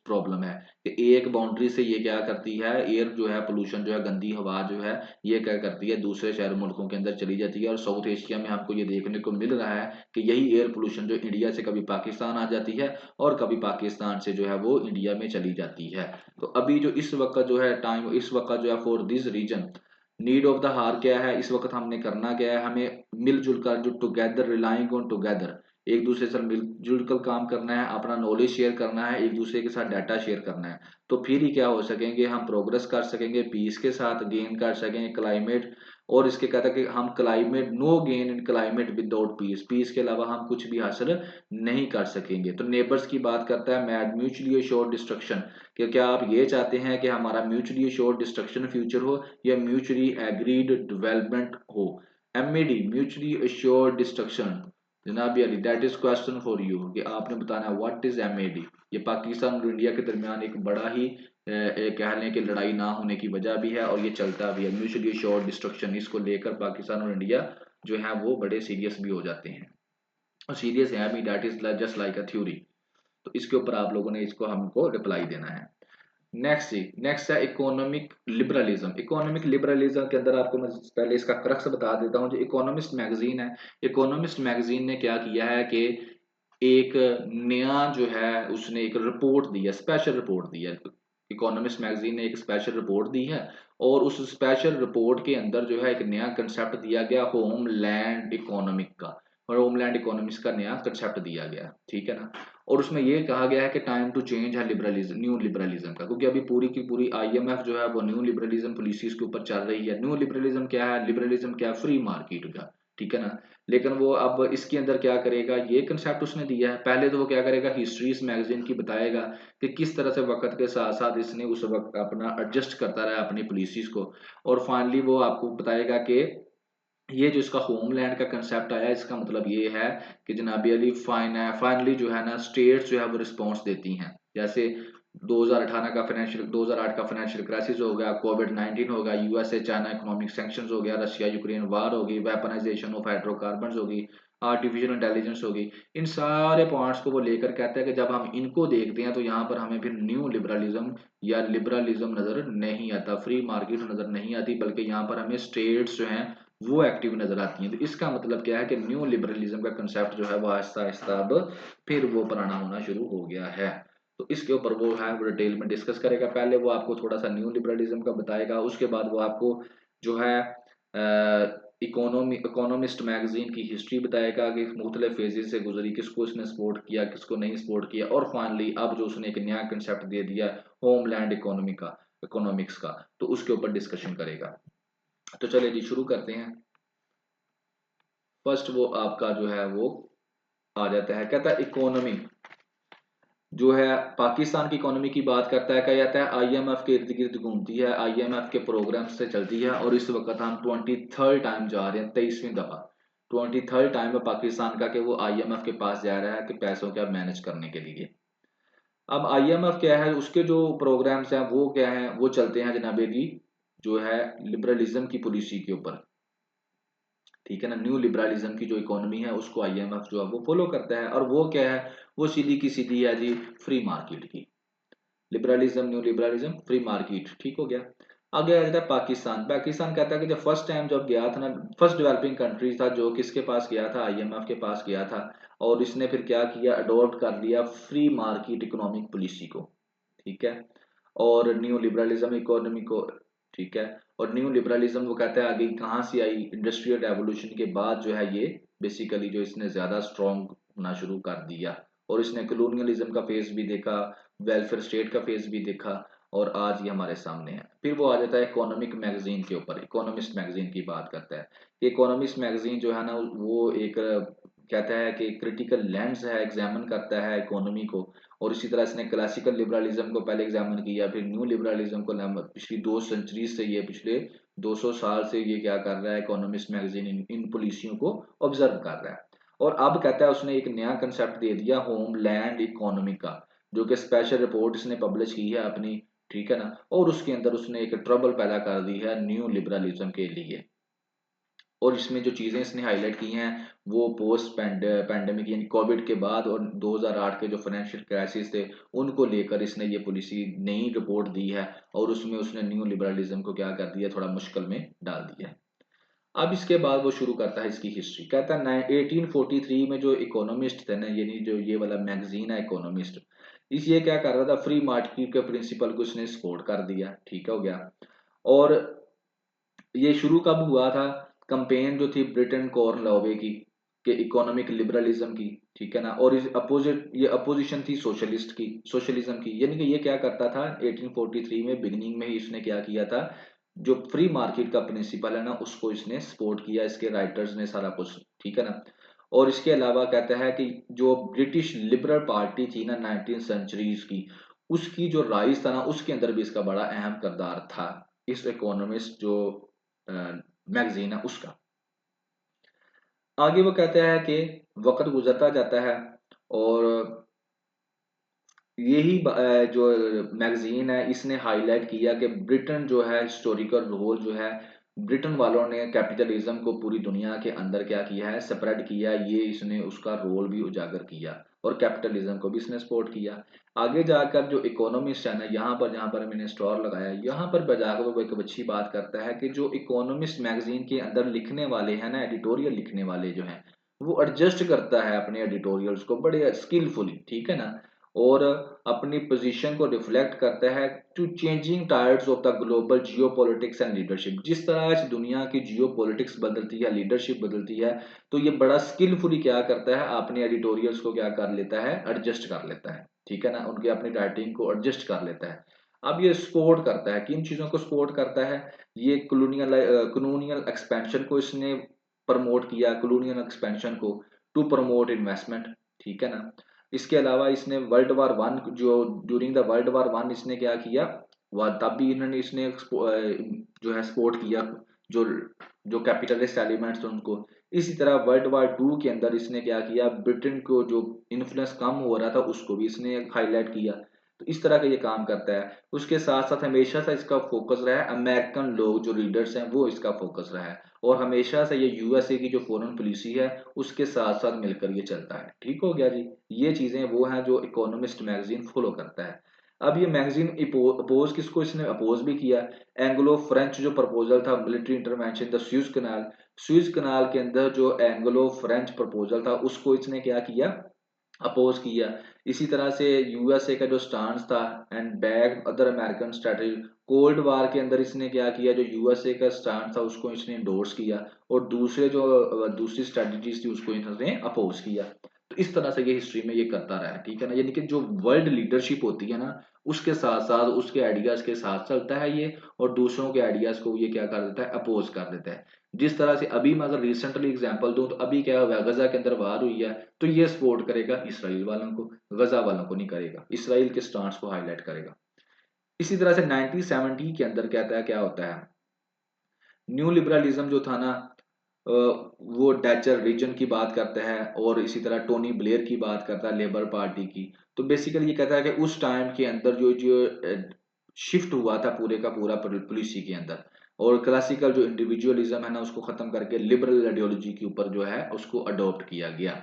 प्रॉब्लम है, कि एक बाउंड्री से ये क्या करती है? एयर जो है पोल्यूशन जो है, गंदी हवा जो है, ये क्या करती है? दूसरे शहर मुल्कों के अंदर चली जाती है। और साउथ एशिया में हमको ये देखने को मिल रहा है कि यही एयर पोल्यूशन जो इंडिया से कभी पाकिस्तान आ जाती है, और कभी पाकिस्तान से जो है वो इंडिया में चली जाती है। तो अभी जो इस वक्त जो है टाइम, इस वक्त जो है for this reason need of the hour क्या है? इस वक्त हमने करना क्या है? हमें मिलजुल कर जो टुगेदर, रिलाइंग ऑन टुगेदर, एक दूसरे से मिलजुल कर काम करना है, अपना नॉलेज शेयर करना है, एक दूसरे के साथ डाटा शेयर करना है, तो फिर ही क्या हो सकेंगे, हम प्रोग्रेस कर सकेंगे, पीस के साथ गेन कर सकेंगे क्लाइमेट। और इसके कहता है कि हम climate, no gain in climate without peace, peace के अलावा हम कुछ भी हासिल नहीं कर सकेंगे। तो नेबर्स की बात करता है मैड म्यूचुअली एश्योर्ड डिस्ट्रक्शन, कि क्या आप ये चाहते हैं कि हमारा म्यूचुअली एश्योर्ड डिस्ट्रक्शन फ्यूचर हो या म्यूचुअली एग्रीड डेवलपमेंट हो। एमएडी म्यूचुअली एश्योर्ड डिस्ट्रक्शन, जनाब Ali that is question for you, कि आपने बताना है व्हाट इज एमएडी। ये पाकिस्तान और इंडिया के दरमियान एक बड़ा ही कह लें कि लड़ाई ना होने की वजह भी है, और ये चलता भी है म्यूचुअली एश्योर्ड डिस्ट्रक्शन। इसको लेकर पाकिस्तान और इंडिया जो है वो बड़े सीरियस भी हो जाते हैं, और सीरियस है भी, that is just like a theory. तो इसके ऊपर आप लोगों ने इसको हमको रिप्लाई देना है। नेक्स्ट है इकोनॉमिक लिबरलिज्म। इकोनॉमिक लिबरलिज्म के अंदर आपको मैं पहले इसका क्रक्स बता देता हूं। जो इकोनॉमिस्ट मैगजीन है, इकोनॉमिस्ट मैगजीन ने क्या किया है कि एक नया जो है उसने एक रिपोर्ट दी है, स्पेशल रिपोर्ट दी है। इकोनॉमिस्ट मैगजीन ने एक स्पेशल रिपोर्ट दी है, और उस स्पेशल रिपोर्ट के अंदर जो है एक नया कंसेप्ट दिया गया होमलैंड इकोनॉमिक का, और होमलैंड इकोनॉमिक्स का नया कंसेप्ट दिया गया, ठीक है ना। और उसमें ये कहा गया है कि टाइम टू चेंज है लिबरलिज्म, न्यू लिबरलिज्म का, क्योंकि अभी पूरी की पूरी आईएमएफ जो है वो न्यू लिबरलिज्म पॉलिसीज के ऊपर चल रही है। न्यू लिबरलिज्म क्या है, लिबरलिज्म क्या है, फ्री मार्केट का, ठीक है ना। लेकिन वो अब इसके अंदर क्या करेगा, ये कंसेप्ट उसने दिया है। पहले तो वो क्या करेगा, हिस्ट्री इस मैगजीन की बताएगा कि किस तरह से वक्त के साथ साथ इसने उस वक्त अपना एडजस्ट करता रहा अपनी पॉलिसीज को, और फाइनली वो आपको बताएगा कि ये जो इसका होमलैंड का कंसेप्ट आया, इसका मतलब ये है कि जनाबी अली फाइनली जो है ना स्टेट्स जो है वो रिस्पॉन्स देती हैं। जैसे 2018 का फाइनेंशियल 2008 का फाइनेंशियल क्राइसिस हो गया, कोविड-19 हो गया, यूएसए चाइना इकोनॉमिक सैंक्शंस हो गया, रशिया यूक्रेन वार हो गई, वेपनाइजेशन ऑफ हाइड्रोकार्बन्स हो गई, आर्टिफिशियल इंटेलिजेंस हो गई। इन सारे पॉइंट्स को वो लेकर कहता है कि जब हम इनको देखते हैं तो यहाँ पर हमें फिर न्यू लिबरलिज्म या लिबरलिज्म नजर नहीं आता, फ्री मार्केट नजर नहीं आती, बल्कि यहाँ पर हमें स्टेट्स जो हैं वो एक्टिव नजर आती हैं। तो इसका मतलब क्या है कि न्यू लिबरलिज्म का कंसेप्ट जो है वो आहिस्ता आहिस्ता अब फिर वो पुराना होना शुरू हो गया है। तो इसके ऊपर वो है वो डिटेल में डिस्कस करेगा। पहले वो आपको थोड़ा सा न्यू लिबरलिज्म का बताएगा, उसके बाद वो आपको जो है इकोनॉमिस्ट मैगजीन की हिस्ट्री बताएगा कि मुख्तलिफ फेजेस से गुजरी, किसको इसने सपोर्ट किया, किसको नहीं सपोर्ट किया, और फाइनली अब जो उसने एक नया कंसेप्ट दे दिया होमलैंड इकोनॉमी का, इकोनॉमिक्स का, तो उसके ऊपर डिस्कशन करेगा। तो चलिए जी शुरू करते हैं। फर्स्ट वो आपका जो है वो आ जाता है, कहता है इकोनॉमी जो है पाकिस्तान की इकोनॉमी की बात करता है, कहा जाता है आईएमएफ के इर्द गिर्द घूमती है, आईएमएफ के प्रोग्राम से चलती है, और इस वक्त हम 23rd टाइम जा रहे हैं, 23वीं दफा 23rd टाइम है पाकिस्तान का कि वो आईएमएफ के पास जा रहा है कि पैसों का मैनेज करने के लिए। अब आईएमएफ क्या है, उसके जो प्रोग्राम्स हैं वो क्या है, वो चलते हैं जनाबे जी जो है लिबरलिज्म की पॉलिसी के ऊपर, ठीक है ना। न्यू लिबरलिज्म की जो इकोनॉमी है उसको आईएमएफ जो है वो फॉलो करता है, और वो क्या है, वो सीधी की सीधी है जी फ्री मार्केट की। Liberalism, new liberalism, free market, ठीक हो गया। आगे आ जाता है पाकिस्तान। पाकिस्तान कहता है कि जब फर्स्ट टाइम जब गया था ना, फर्स्ट डेवलपिंग कंट्री था जो किसके पास गया था, आईएमएफ के पास गया था, और इसने फिर क्या किया, अडॉप्ट कर लिया फ्री मार्केट इकोनॉमिक पॉलिसी को, ठीक है, और न्यू लिबरलिज्म इकोनॉमी को, ठीक है। और न्यू लिबरलिज्म वो कहता है आगे कहाँ से आई, इंडस्ट्रियल रेवोल्यूशन के बाद जो है ये बेसिकली जो इसने ज्यादा स्ट्रॉन्ग होना शुरू कर दिया, और इसने कॉलोनियलिज्म का फेज भी देखा, वेलफेयर स्टेट का फेज भी देखा, और आज ये हमारे सामने है। फिर वो आ जाता है इकोनॉमिक मैगजीन के ऊपर, इकोनॉमिस्ट मैगजीन की बात करता है। इकोनॉमिस्ट मैगजीन जो है ना वो एक कहता है कि क्रिटिकल लेंस है, एग्जामिन करता है इकोनॉमी को, और इसी तरह इसने क्लासिकल लिबरलिज्म को पहले एग्जामिन किया, फिर न्यू लिबरलिज्म को पिछली 2 सेंचुरी से, ये पिछले 200 साल से ये क्या कर रहा है, इकोनॉमिस्ट मैगजीन इन पॉलिसियों को ऑब्जर्व कर रहा है। और अब कहता है उसने एक नया कंसेप्ट दे दिया होमलैंड इकोनॉमी का, जो कि स्पेशल रिपोर्ट इसने पब्लिश की है अपनी, ठीक है ना। और उसके अंदर उसने एक ट्रबल पैदा कर दी है न्यू लिबरलिज्म के लिए। और इसमें जो चीज़ें इसने हाईलाइट की हैं वो पोस्ट पैंडेमिक यानी कोविड के बाद और 2008 के जो फाइनेंशियल क्राइसिस थे उनको लेकर इसने ये पॉलिसी नई रिपोर्ट दी है, और उसमें उसने न्यू लिबरलिज्म को क्या कर दिया, थोड़ा मुश्किल में डाल दिया है। अब इसके बाद वो शुरू करता है इसकी हिस्ट्री, कहता है 1843 में जो इकोनॉमिस्ट थे ना, यानी जो ये वाला मैगजीन है इकोनॉमिस्ट, इस ये क्या कर रहा था, फ्री मार्केट के प्रिंसिपल को इसने सपोर्ट कर दिया, ठीक हो गया। और ये शुरू कब हुआ था, कंपेन जो थी ब्रिटेन कॉर्न लॉबी की, कि इकोनॉमिक लिबरलिज्म की, ठीक है ना, और इस अपोजिट ये अपोजिशन थी सोशलिस्ट की, सोशलिज्म की। यानी कि ये क्या करता था 1843 में बिगिनिंग में ही इसने क्या किया था, जो फ्री मार्केट का प्रिंसिपल है ना उसको इसने सपोर्ट किया, इसके राइटर्स ने सारा कुछ, ठीक है ना। और इसके अलावा कहता है कि जो ब्रिटिश लिबरल पार्टी थी ना 19 सेंचुरीज की, उसकी जो राइज था ना उसके अंदर भी इसका बड़ा अहम किरदार था, इस इकोनॉमिस्ट जो मैगजीन है उसका। आगे वो कहता है कि वक्त गुजरता जाता है और यही जो मैगजीन है इसने हाईलाइट किया कि ब्रिटेन जो है हिस्टोरिकल रोल जो है, ब्रिटेन वालों ने कैपिटलिज्म को पूरी दुनिया के अंदर क्या किया है, स्प्रेड किया, ये इसने उसका रोल भी उजागर किया और कैपिटलिज्म को भी इसने सपोर्ट किया। आगे जाकर जो इकोनॉमिस्ट है ना, यहाँ पर जहाँ पर मैंने स्टॉर लगाया, यहाँ पर बजाकर वो एक अच्छी बात करता है कि जो इकोनॉमिस्ट मैगजीन के अंदर लिखने वाले हैं ना, एडिटोरियल लिखने वाले जो हैं, वो एडजस्ट करता है अपने एडिटोरियल्स को बड़े स्किलफुली, ठीक है ना, और अपनी पोजीशन को रिफ्लेक्ट करता है to changing tiers of the global geopolitics and leadership. जिस तरह आज दुनिया की जियोपॉलिटिक्स बदलती है, लीडरशिप बदलती है, तो ये बड़ा स्किलफुली क्या करता है, अपने एडिटोरियल्स को क्या कर लेता है, एडजस्ट कर लेता है, ठीक है ना, उनकी अपनी राइटिंग को एडजस्ट कर लेता है। अब ये सपोर्ट करता है, किन चीजों को सपोर्ट करता है, ये कॉलोनियल एक्सपेंशन को इसने प्रमोट किया, कॉलोनियल एक्सपेंशन को, टू प्रमोट इन्वेस्टमेंट, ठीक है ना। इसके अलावा इसने वर्ल्ड वार वन जो during the world war one इसने क्या किया, वह तब भी इन्होंने इसने जो है सपोर्ट किया जो जो कैपिटलिस्ट एलिमेंट्स थे उनको। इसी तरह वर्ल्ड वार टू के अंदर इसने क्या किया, ब्रिटेन को जो इन्फ्लुएंस कम हो रहा था उसको भी इसने हाईलाइट किया। तो इस तरह का ये काम करता है। उसके साथ साथ हमेशा से इसका फोकस रहा है, अमेरिकन लोग जो रीडर्स हैं वो इसका फोकस रहा है, और हमेशा से ये यूएसए की जो फॉरेन पॉलिसी है उसके साथ साथ मिलकर ये चलता है। ठीक हो गया जी। ये चीजें वो हैं जो इकोनॉमिस्ट मैगजीन फॉलो करता है। अब ये मैगजीन अपोज किसको इसने अपोज भी किया, एंग्लो फ्रेंच जो प्रपोजल था military intervention the Suez canal, Suez canal के अंदर जो एंग्लो फ्रेंच प्रपोजल था उसको इसने क्या किया, अपोज किया। इसी तरह से यूएसए का जो स्टांस था and back other American strategy, cold war के अंदर इसने क्या किया, जो यूएसए का स्टांस था उसको इसने इंडोर्स किया, और दूसरे जो दूसरी स्ट्रेटजीज थी उसको इन्होंने अपोज किया। तो इस तरह से ये हिस्ट्री में ये करता रहा है, ठीक है ना। यानी कि जो वर्ल्ड लीडरशिप होती है ना उसके साथ साथ उसके आइडियाज के साथ चलता है ये, और दूसरों के आइडियाज को ये क्या कर देता है, अपोज कर देता है। जिस तरह से अभी मैं अगर रिसेंटली एग्जांपल दूं तो अभी क्या हुआ, गजा के अंदर वार हुई है, तो ये सपोर्ट करेगा इसराइल वालों को, गजा वालों को नहीं करेगा, इसराइल के स्टांस को हाईलाइट करेगा। इसी तरह से 1970 के अंदर कहता है क्या होता है, न्यू लिबरलिज्म जो था ना, वो डैचर रीजन की बात करता है, और इसी तरह टोनी ब्लेयर की बात करता है लेबर पार्टी की। तो बेसिकली ये कहता है कि उस टाइम के अंदर जो जो शिफ्ट हुआ था पूरे का पूरा पॉलिसी के अंदर, और क्लासिकल जो इंडिविजुअलिज्म है ना उसको खत्म करके लिबरल आइडियोलॉजी के ऊपर जो है उसको अडॉप्ट किया गया।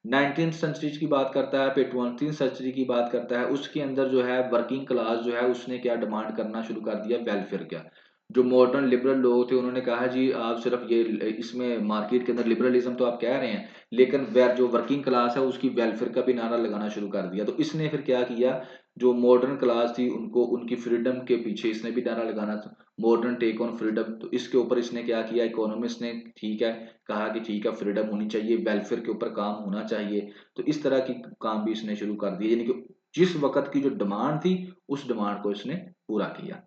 19th सेंचुरी की बात करता है, फिर 20th सेंचुरी की बात करता है, उसके अंदर जो है वर्किंग क्लास जो है उसने क्या डिमांड करना शुरू कर दिया, वेलफेयर का। जो मॉडर्न लिबरल लोग थे उन्होंने कहा जी आप सिर्फ ये इसमें मार्केट के अंदर लिबरलिज्म तो आप कह रहे हैं, लेकिन जो वर्किंग क्लास है उसकी वेलफेयर का भी नारा लगाना शुरू कर दिया। तो इसने फिर क्या किया, जो मॉडर्न क्लास थी उनको उनकी फ्रीडम के पीछे इसने भी नारा लगाना था, मॉडर्न टेक ऑन फ्रीडम। तो इसके ऊपर इसने क्या किया, इकोनॉमिस्ट ने ठीक है कहा कि ठीक है फ्रीडम होनी चाहिए, वेलफेयर के ऊपर काम होना चाहिए। तो इस तरह की काम भी इसने शुरू कर दिया, यानी कि जिस वक्त की जो डिमांड थी उस डिमांड को इसने पूरा किया।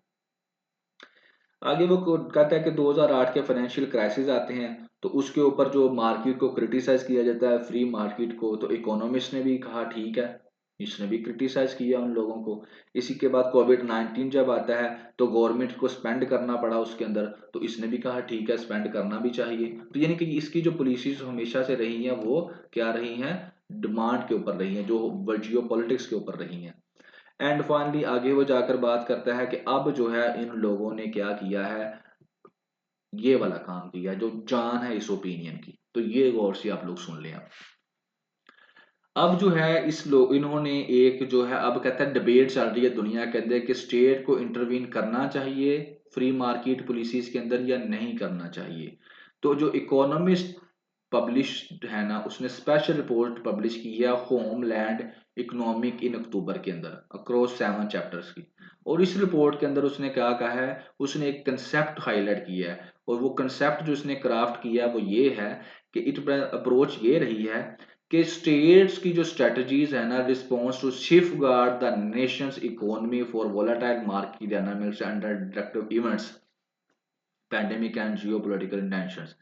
आगे वो कहता है कि 2008 के फाइनेंशियल क्राइसिस आते हैं, तो उसके ऊपर जो मार्केट को क्रिटिसाइज किया जाता है, फ्री मार्केट को, तो इकोनॉमिस्ट ने भी कहा ठीक है, इसने भी क्रिटिसाइज किया उन लोगों को। इसी के बाद कोविड-19 जब आता है तो गवर्नमेंट को स्पेंड करना पड़ा उसके अंदर, तो इसने भी कहा ठीक है स्पेंड करना भी चाहिए। तो यानी कि इसकी जो पॉलिसीज हमेशा से रही हैं वो क्या रही हैं, डिमांड के ऊपर रही हैं, जो जियो पॉलिटिक्स के ऊपर रही हैं। एंड फाइनली आगे वो जाकर बात करता है कि अब जो है इन लोगों ने क्या किया है, ये वाला काम किया जो जान है इस ओपिनियन की। तो ये गौर से आप लोग सुन लें। अब जो है इस लोग इन्होंने एक जो है, अब कहता है डिबेट चल रही है दुनिया के अंदर कि स्टेट को इंटरवीन करना चाहिए फ्री मार्केट पॉलिसीज के अंदर या नहीं करना चाहिए। तो जो इकोनॉमिस्ट पब्लिश्ड है ना उसने स्पेशल रिपोर्ट पब्लिश की है होमलैंड इकोनॉमिक इन अक्टूबर के अंदर अक्रॉस 7 चैप्टर्स की। और इस रिपोर्ट के अंदर उसने क्या कहा है, उसने एक कंसेप्ट हाईलाइट किया है, और वो कंसेप्ट जो उसने क्राफ्ट किया है वो ये है कि इट अप्रोच ये रही है कि स्टेट्स की जो स्ट्रेटजीज है ना response to safeguard the nation's economy for volatile market dynamics under destructive events pandemic and geopolitical tensions,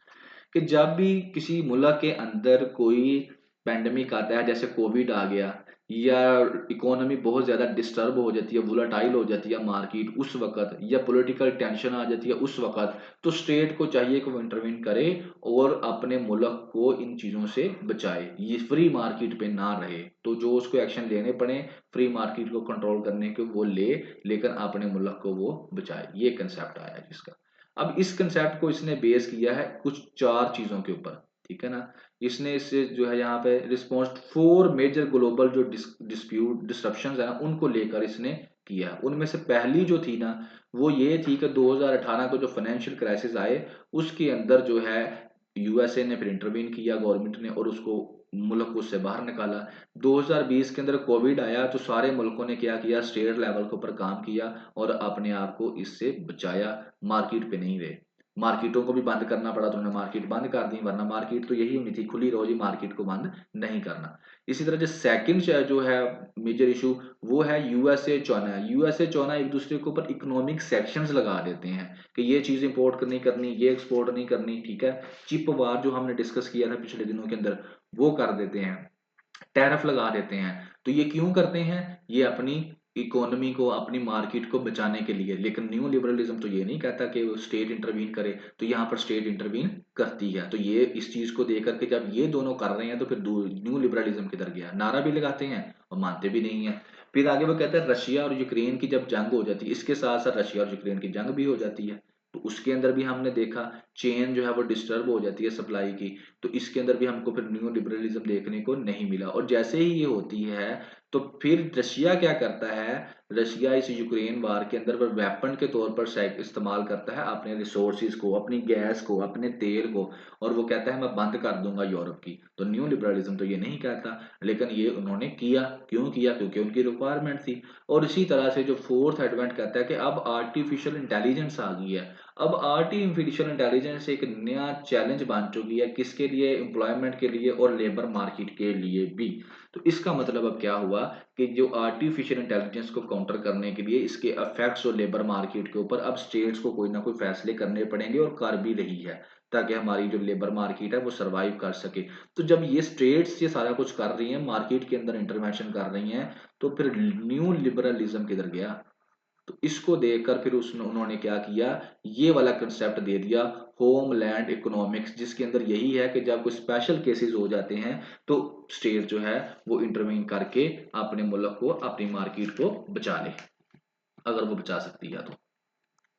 कि जब भी किसी मुल्क के अंदर कोई पैंडेमिक आता है, जैसे कोविड आ गया, या इकोनॉमी बहुत ज़्यादा डिस्टर्ब हो जाती है, वोलाटाइल हो जाती है मार्केट उस वक्त, या पॉलिटिकल टेंशन आ जाती है उस वक्त, तो स्टेट को चाहिए कि वो इंटरवीन करे और अपने मुल्क को इन चीज़ों से बचाए, ये फ्री मार्केट पे ना रहे। तो जो उसको एक्शन लेने पड़े फ्री मार्केट को कंट्रोल करने के वो ले, लेकिन अपने मुल्क को वो बचाए, ये कंसेप्ट आया जिसका। अब इस कंसेप्ट को इसने बेस किया है कुछ 4 चीज़ों के ऊपर, ठीक है ना। इसने इससे जो है यहाँ पे रिस्पॉन्स 4 मेजर ग्लोबल जो डिस्प्यूट डिस्ट्रप्शंस है ना उनको लेकर इसने किया। उनमें से पहली जो थी ना वो ये थी कि 2018 को जो फाइनेंशियल क्राइसिस आए उसके अंदर जो है यूएसए ने फिर इंटरवीन किया गवर्नमेंट ने और उसको मुल्क को उससे बाहर निकाला। 2020 के अंदर कोविड आया तो सारे मुल्कों ने क्या किया, स्टेट लेवल के ऊपर काम किया और अपने आप को इससे बचाया, मार्केट पे नहीं रहे। मार्केटों को भी बंद करना पड़ा तो उन्होंने मार्केट बंद कर दी, वरना मार्केट तो यही होनी थी खुली रहो जी, मार्केट को बंद नहीं करना। इसी तरह जो सेकंड जो है मेजर इशू वो है यूएसए चाइना। यूएसए चाइना एक दूसरे के ऊपर इकोनॉमिक सेक्शंस लगा देते हैं कि ये चीज इंपोर्ट नहीं करनी, ये एक्सपोर्ट नहीं करनी, ठीक है। चिप वार जो हमने डिस्कस किया था पिछले दिनों के अंदर वो कर देते हैं, टैरिफ लगा देते हैं। तो ये क्यों करते हैं, ये अपनी इकोनॉमी को अपनी मार्केट को बचाने के लिए। लेकिन न्यू लिबरलिज्म तो ये नहीं कहता कि स्टेट इंटरवीन करे, तो यहाँ पर स्टेट इंटरवीन करती है। तो ये इस चीज को देख करके जब ये दोनों कर रहे हैं तो फिर न्यू लिबरलिज्म किधर गया, नारा भी लगाते हैं और मानते भी नहीं है। फिर आगे वो कहते हैं रशिया और यूक्रेन की जब जंग हो जाती है, इसके साथ साथ रशिया और यूक्रेन की जंग भी हो जाती है, तो उसके अंदर भी हमने देखा चेन जो है वो डिस्टर्ब हो जाती है सप्लाई की। तो इसके अंदर भी हमको फिर न्यू लिबरलिज्म देखने को नहीं मिला। और जैसे ही ये होती है तो फिर रशिया क्या करता है, रशिया इस यूक्रेन वार के अंदर वेपन के तौर पर इस्तेमाल करता है अपने रिसोर्सिस को, अपनी गैस को, अपने तेल को, और वो कहता है मैं बंद कर दूंगा यूरोप की। तो न्यू लिबरलिज्म तो ये नहीं कहता, लेकिन ये उन्होंने किया। क्यों किया, क्योंकि उनकी रिक्वायरमेंट थी। और इसी तरह से जो फोर्थ एडवेंट कहता है कि अब आर्टिफिशियल इंटेलिजेंस आ गई है। अब आर्टिफिशियल इंटेलिजेंस एक नया चैलेंज बन चुकी है, किसके लिए, एम्प्लॉयमेंट के लिए और लेबर मार्केट के लिए भी। तो इसका मतलब अब क्या हुआ कि जो आर्टिफिशियल इंटेलिजेंस को काउंटर करने के लिए इसके इफेक्ट्स और लेबर मार्केट के ऊपर अब स्टेट्स को कोई ना कोई फैसले करने पड़ेंगे और कर भी रही है, ताकि हमारी जो लेबर मार्केट है वो सरवाइव कर सके। तो जब ये स्टेट्स ये सारा कुछ कर रही हैं, मार्केट के अंदर इंटरवेंशन कर रही हैं, तो फिर न्यू लिबरलिज्म किधर गया। तो इसको देखकर फिर उसने उन्होंने क्या किया, ये वाला कंसेप्ट दे दिया होमलैंड इकोनॉमिक्स, जिसके अंदर यही है कि जब कोई स्पेशल केसेस हो जाते हैं तो स्टेट जो है वो इंटरवीन करके अपने मुल्क को, अपनी मार्केट को बचा ले, अगर वो बचा सकती है तो।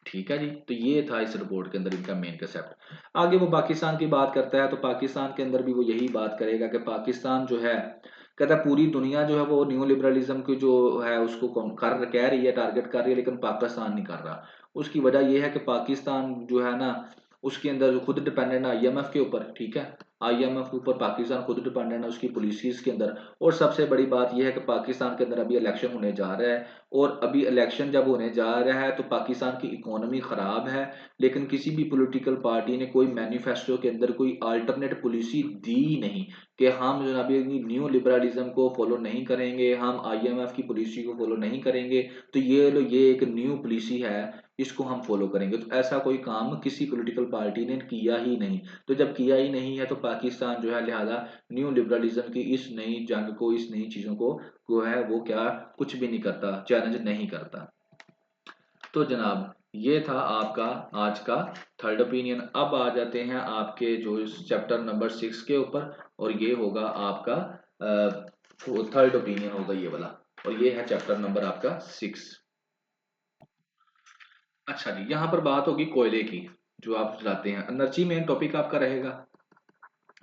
ठीक है जी, तो ये था इस रिपोर्ट के अंदर इनका मेन कंसेप्ट। आगे वो पाकिस्तान की बात करता है, तो पाकिस्तान के अंदर भी वो यही बात करेगा कि पाकिस्तान जो है, कहता है पूरी दुनिया जो है वो न्यू लिबरलिज्म की जो है उसको कर कह रही है, टारगेट कर रही है, लेकिन पाकिस्तान नहीं कर रहा। उसकी वजह यह है कि पाकिस्तान जो है ना उसके अंदर खुद डिपेंडेंट है आईएमएफ के ऊपर, ठीक है। आईएमएफ के ऊपर पाकिस्तान खुद डिपेंडेंट है उसकी पॉलिसीज के अंदर। और सबसे बड़ी बात यह है कि पाकिस्तान के अंदर अभी इलेक्शन होने जा रहा है, और अभी इलेक्शन जब होने जा रहा है तो पाकिस्तान की इकोनॉमी खराब है, लेकिन किसी भी पॉलिटिकल पार्टी ने कोई मैनिफेस्टो के अंदर कोई अल्टरनेट पॉलिसी दी नहीं कि हम जो अभी न्यू लिबरलिज्म को फॉलो नहीं करेंगे, हम आईएमएफ की पॉलिसी को फॉलो नहीं करेंगे, तो ये एक न्यू पॉलिसी है, इसको हम फॉलो करेंगे। तो ऐसा कोई काम किसी पॉलिटिकल पार्टी ने किया ही नहीं। तो जब किया ही नहीं है तो पाकिस्तान जो है लिहाजा न्यू लिबरलिज्म की इस नई जंग को, इस नई चीजों को है वो क्या कुछ भी नहीं करता, चैलेंज नहीं करता। तो जनाब ये था आपका आज का थर्ड ओपिनियन। अब आ जाते हैं आपके जो इस चैप्टर नंबर 6 के ऊपर, और ये होगा आपका थर्ड ओपिनियन होगा ये वाला, और ये है चैप्टर नंबर आपका 6। अच्छा जी, यहाँ पर बात होगी कोयले की, जो आप जलाते हैं। एनर्जी मेन टॉपिक आपका रहेगा।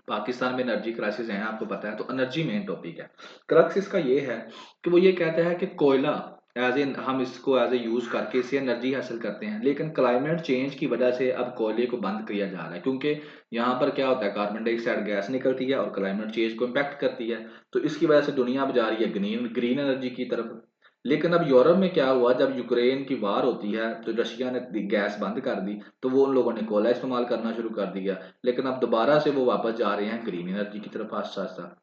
पाकिस्तान में एनर्जी क्राइसिस है आपको पता है, तो एनर्जी मेन टॉपिक है। क्रक्स इसका ये है कि वो ये कहता है कि कोयला एज ए हम इसको एज ए यूज करके इससे एनर्जी हासिल करते हैं, लेकिन क्लाइमेट चेंज की वजह से अब कोयले को बंद किया जा रहा है, क्योंकि यहाँ पर क्या होता है, कार्बन डाइऑक्साइड गैस निकलती है और क्लाइमेट चेंज को इम्पैक्ट करती है। तो इसकी वजह से दुनिया अब जा रही है ग्रीन ग्रीन एनर्जी की तरफ। लेकिन अब यूरोप में क्या हुआ, जब यूक्रेन की वार होती है तो रशिया ने गैस बंद कर दी, तो वो उन लोगों ने कोयला इस्तेमाल करना शुरू कर दिया। लेकिन अब दोबारा से वो वापस जा रहे हैं ग्रीन एनर्जी की तरफ आस्ता आस्ता।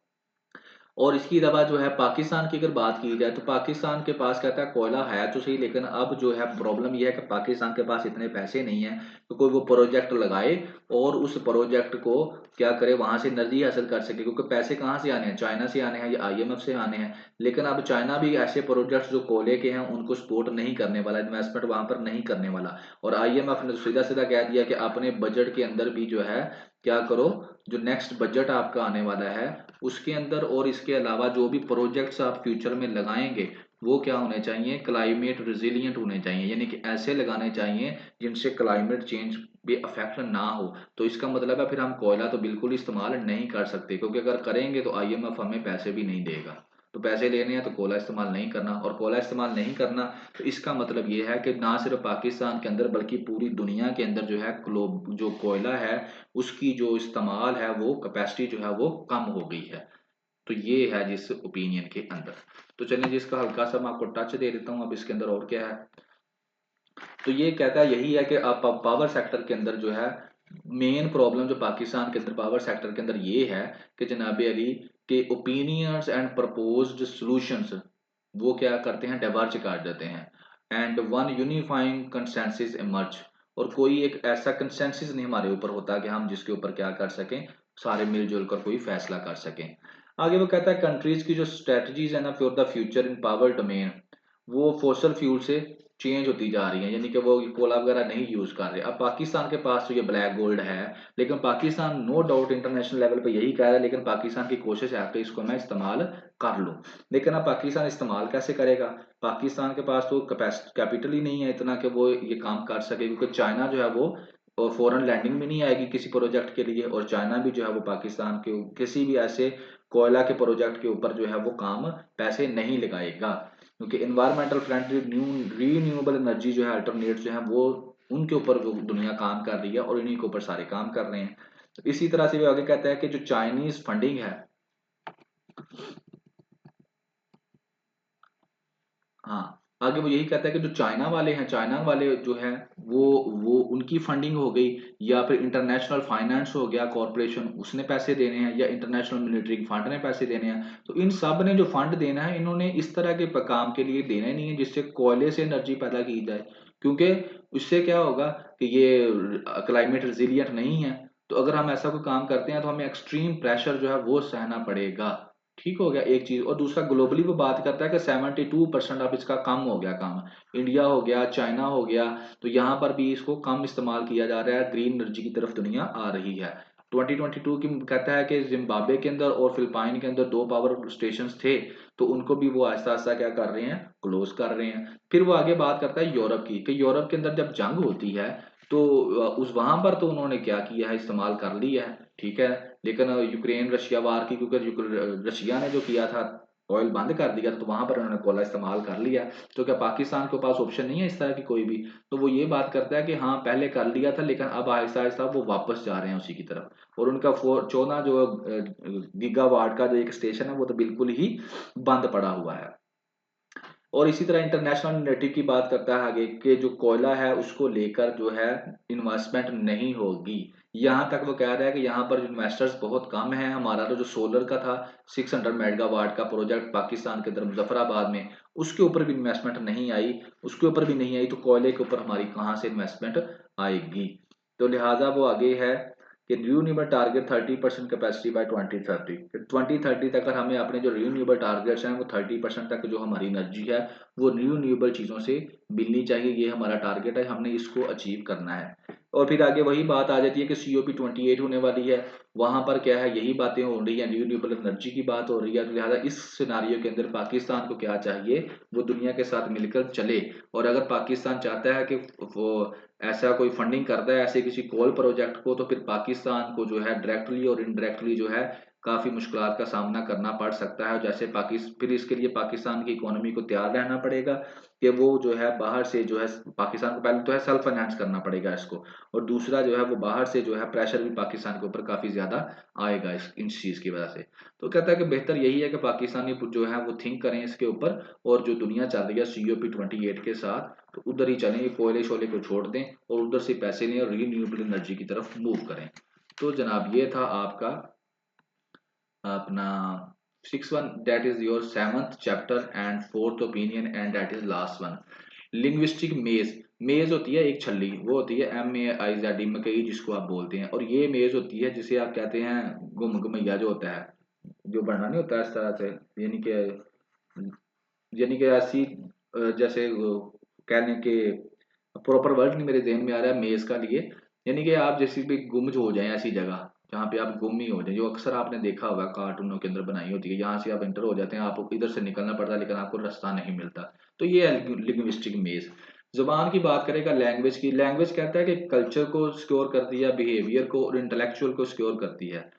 और इसकी अलावा जो है पाकिस्तान की अगर बात की जाए तो पाकिस्तान के पास कहता है कोयला है तो सही, लेकिन अब जो है प्रॉब्लम यह है कि पाकिस्तान के पास इतने पैसे नहीं है तो कोई वो प्रोजेक्ट लगाए और उस प्रोजेक्ट को क्या करे, वहां से एनर्जी हासिल कर सके, क्योंकि पैसे कहाँ से आने हैं, चाइना से आने हैं या आईएमएफ से आने हैं। लेकिन अब चाइना भी ऐसे प्रोजेक्ट्स जो कोयले के हैं उनको सपोर्ट नहीं करने वाला, इन्वेस्टमेंट वहां पर नहीं करने वाला। और आईएमएफ ने सीधा सीधा कह दिया कि अपने बजट के अंदर भी जो है क्या करो, जो नेक्स्ट बजट आपका आने वाला है उसके अंदर और इसके अलावा जो भी प्रोजेक्ट्स आप फ्यूचर में लगाएंगे वो क्या होने चाहिए, क्लाइमेट रिजिलियंट होने चाहिए, यानी कि ऐसे लगाने चाहिए जिनसे क्लाइमेट चेंज भी अफेक्ट ना हो। तो इसका मतलब है फिर हम कोयला तो बिल्कुल इस्तेमाल नहीं कर सकते, क्योंकि अगर करेंगे तो आईएमएफ हमें पैसे भी नहीं देगा। तो पैसे लेने हैं तो कोयला इस्तेमाल नहीं करना, और कोयला इस्तेमाल नहीं करना तो इसका मतलब ये है कि ना सिर्फ पाकिस्तान के अंदर बल्कि पूरी दुनिया के अंदर जो है जो कोयला है उसकी जो इस्तेमाल है वो कैपेसिटी जो है वो कम हो गई है। तो ये है जिस ओपिनियन के अंदर। तो चलिए जिसका हल्का सा मैं आपको टच दे देता हूँ अब इसके अंदर और क्या है। तो ये कहता है यही है कि आप पावर सेक्टर के अंदर जो है मेन प्रॉब्लम जो पाकिस्तान के अंदर पावर सेक्टर के अंदर ये है कि जनाब अली के ओपिनियंस एंड प्रपोज्ड सॉल्यूशंस वो क्या करते हैं, डाइवर्ज कर देते हैं। And one unifying consensus emerge, और कोई एक ऐसा कंसेंसस नहीं हमारे ऊपर होता कि हम जिसके ऊपर क्या कर सकें, सारे मिलजुल कर कोई फैसला कर सकें। आगे वो कहता है कंट्रीज की जो स्ट्रेटजीज है ना for the future in power domain वो फॉसल फ्यूल से चेंज होती जा रही है, यानी कि वो कोला वगैरह नहीं यूज कर रहे। अब पाकिस्तान के पास तो ये ब्लैक गोल्ड है, लेकिन Pakistan no doubt international level पे यही कह रहा है, लेकिन पाकिस्तान की कोशिश है कि इसको मैं इस्तेमाल कर लूं। लेकिन अब पाकिस्तान इस्तेमाल कैसे करेगा, पाकिस्तान के पास तो कैपिटल ही नहीं है इतना कि वो ये काम कर सके, क्योंकि चाइना जो है वो और फॉरेन लैंडिंग भी नहीं आएगी किसी प्रोजेक्ट के लिए, और चाइना भी जो है वो पाकिस्तान के किसी भी ऐसे कोयला के प्रोजेक्ट के ऊपर जो है वो काम पैसे नहीं लगाएगा, क्योंकि इन्वायरमेंटल फ्रेंडली रीन्यूएबल एनर्जी जो है अल्टरनेट जो है वो उनके ऊपर वो दुनिया काम कर रही है और इन्हीं के ऊपर सारे काम कर रहे हैं। तो इसी तरह से वो आगे कहता है कि जो चाइनीज फंडिंग है, हाँ आगे वो यही कहता है कि जो चाइना वाले हैं, चाइना वाले जो है वो उनकी फंडिंग हो गई, या फिर इंटरनेशनल फाइनेंस हो गया कॉरपोरेशन उसने पैसे देने हैं, या इंटरनेशनल मिलिट्री फंड ने पैसे देने हैं। तो इन सब ने जो फंड देना है इन्होंने इस तरह के काम के लिए देना ही नहीं है जिससे कोयले से एनर्जी पैदा की जाए, क्योंकि उससे क्या होगा कि ये क्लाइमेट रिजिलियंट नहीं है। तो अगर हम ऐसा कोई काम करते हैं तो हमें एक्सट्रीम प्रेशर जो है वो सहना पड़ेगा। ठीक हो गया एक चीज, और दूसरा ग्लोबली वो बात करता है कि 72% अब इसका कम हो गया काम, इंडिया हो गया, चाइना हो गया, तो यहाँ पर भी इसको कम इस्तेमाल किया जा रहा है, ग्रीन एनर्जी की तरफ दुनिया आ रही है। 2022 की कहता है कि जिम्बाब्वे के अंदर और फिलिपाइन के अंदर 2 पावर स्टेशन थे, तो उनको भी वो आहिस्ता आहिस्ता क्या कर रहे हैं, क्लोज कर रहे हैं। फिर वो आगे बात करता है यूरोप की, कि यूरोप के अंदर जब जंग होती है तो उस वहां पर तो उन्होंने क्या किया है, इस्तेमाल कर लिया है, ठीक है। लेकिन यूक्रेन रशिया वार की, क्योंकि रशिया ने जो किया था ऑयल बंद कर दिया था, तो वहां पर उन्होंने कोयला इस्तेमाल कर लिया। तो क्या पाकिस्तान के पास ऑप्शन नहीं है इस तरह की कोई भी। तो वो ये बात करता है कि हाँ पहले कर लिया था लेकिन अब आहिस्ता आहिस्ता वो वापस जा रहे हैं उसी की तरफ, और उनका 14 जो गीगावाट का जो एक स्टेशन है वो तो बिल्कुल ही बंद पड़ा हुआ है। और इसी तरह इंटरनेशनल नेटिव की बात करता है आगे कि जो कोयला है उसको लेकर जो है इन्वेस्टमेंट नहीं होगी। यहाँ तक वो कह रहा है कि यहाँ पर इन्वेस्टर्स बहुत कम हैं। हमारा तो जो सोलर का था 600 मेगावाट का प्रोजेक्ट पाकिस्तान के अंदर मुजफ्फराबाद में, उसके ऊपर भी इन्वेस्टमेंट नहीं आई, उसके ऊपर भी नहीं आई, तो कोयले के ऊपर हमारी कहाँ से इन्वेस्टमेंट आएगी। तो लिहाजा वो आगे है कि रिन्यूएबल टारगेट 30% कैपेसिटी बाय 2030। 2030 तक अगर हमें अपने जो रिन्यूएबल टारगेट्स हैं वो 30% तक जो हमारी एनर्जी है वो रिन्यूएबल चीज़ों से मिलनी चाहिए, ये हमारा टारगेट है, हमने इसको अचीव करना है। और फिर आगे वही बात आ जाती है कि COP28 होने वाली है, वहां पर क्या है यही बातें हो रही हैं, रिन्यूएबल एनर्जी की बात हो रही है। तो लिहाजा इस सिनारियो के अंदर पाकिस्तान को क्या चाहिए, वो दुनिया के साथ मिलकर चले। और अगर पाकिस्तान चाहता है कि वो ऐसा कोई फंडिंग करता है ऐसे किसी कोल प्रोजेक्ट को, तो फिर पाकिस्तान को जो है डायरेक्टली और इनडायरेक्टली जो है काफ़ी मुश्किलात का सामना करना पड़ सकता है। जैसे फिर इसके लिए पाकिस्तान की इकोनॉमी को तैयार रहना पड़ेगा कि वो जो है बाहर से जो है पाकिस्तान को पहले तो है सेल्फ फाइनेंस करना पड़ेगा इसको, और दूसरा जो है वो बाहर से जो है प्रेशर भी पाकिस्तान के ऊपर काफ़ी ज़्यादा आएगा इस चीज़ की वजह से। तो कहता है कि बेहतर यही है कि पाकिस्तानी जो है वो थिंक करें इसके ऊपर, और जो दुनिया चल रही है COP28 के साथ, तो उधर ही चलें, ये कोयले शोले को छोड़ दें और उधर से पैसे लें और रीन्यूएबल एनर्जी की तरफ मूव करें। तो जनाब ये था आपका अपना 6th one, that is your 7th chapter and 4th opinion, and that is last one, linguistic मेज। मेज होती है एक छल्ली, वो होती है MAIZ मकई जिसको आप बोलते हैं, और ये मेज होती है जिसे आप कहते हैं गुम गुमैया जो होता है, जो बनना नहीं होता इस तरह से, यानी कि ऐसी जैसे कहने के प्रॉपर वर्ड नहीं मेरे ज़हन में आ रहा है मेज़ का लिए, यानी कि आप जैसे भी गुम जो हो जाएँ ऐसी जगह, जहाँ पे आप गुम ही हो जाएँ, जो अक्सर आपने देखा होगा कार्टूनों के अंदर बनाई होती है, यहाँ से आप एंटर हो जाते हैं, आपको इधर से निकलना पड़ता है लेकिन आपको रास्ता नहीं मिलता। तो ये है लिंग्विस्टिक मेज़। ज़ुबान की बात करेगा लैंग्वेज की, लैंग्वेज कहता है कि कल्चर को सिक्योर करती है, बिहेवियर को और इंटेलेक्चुअल को सिक्योर करती है।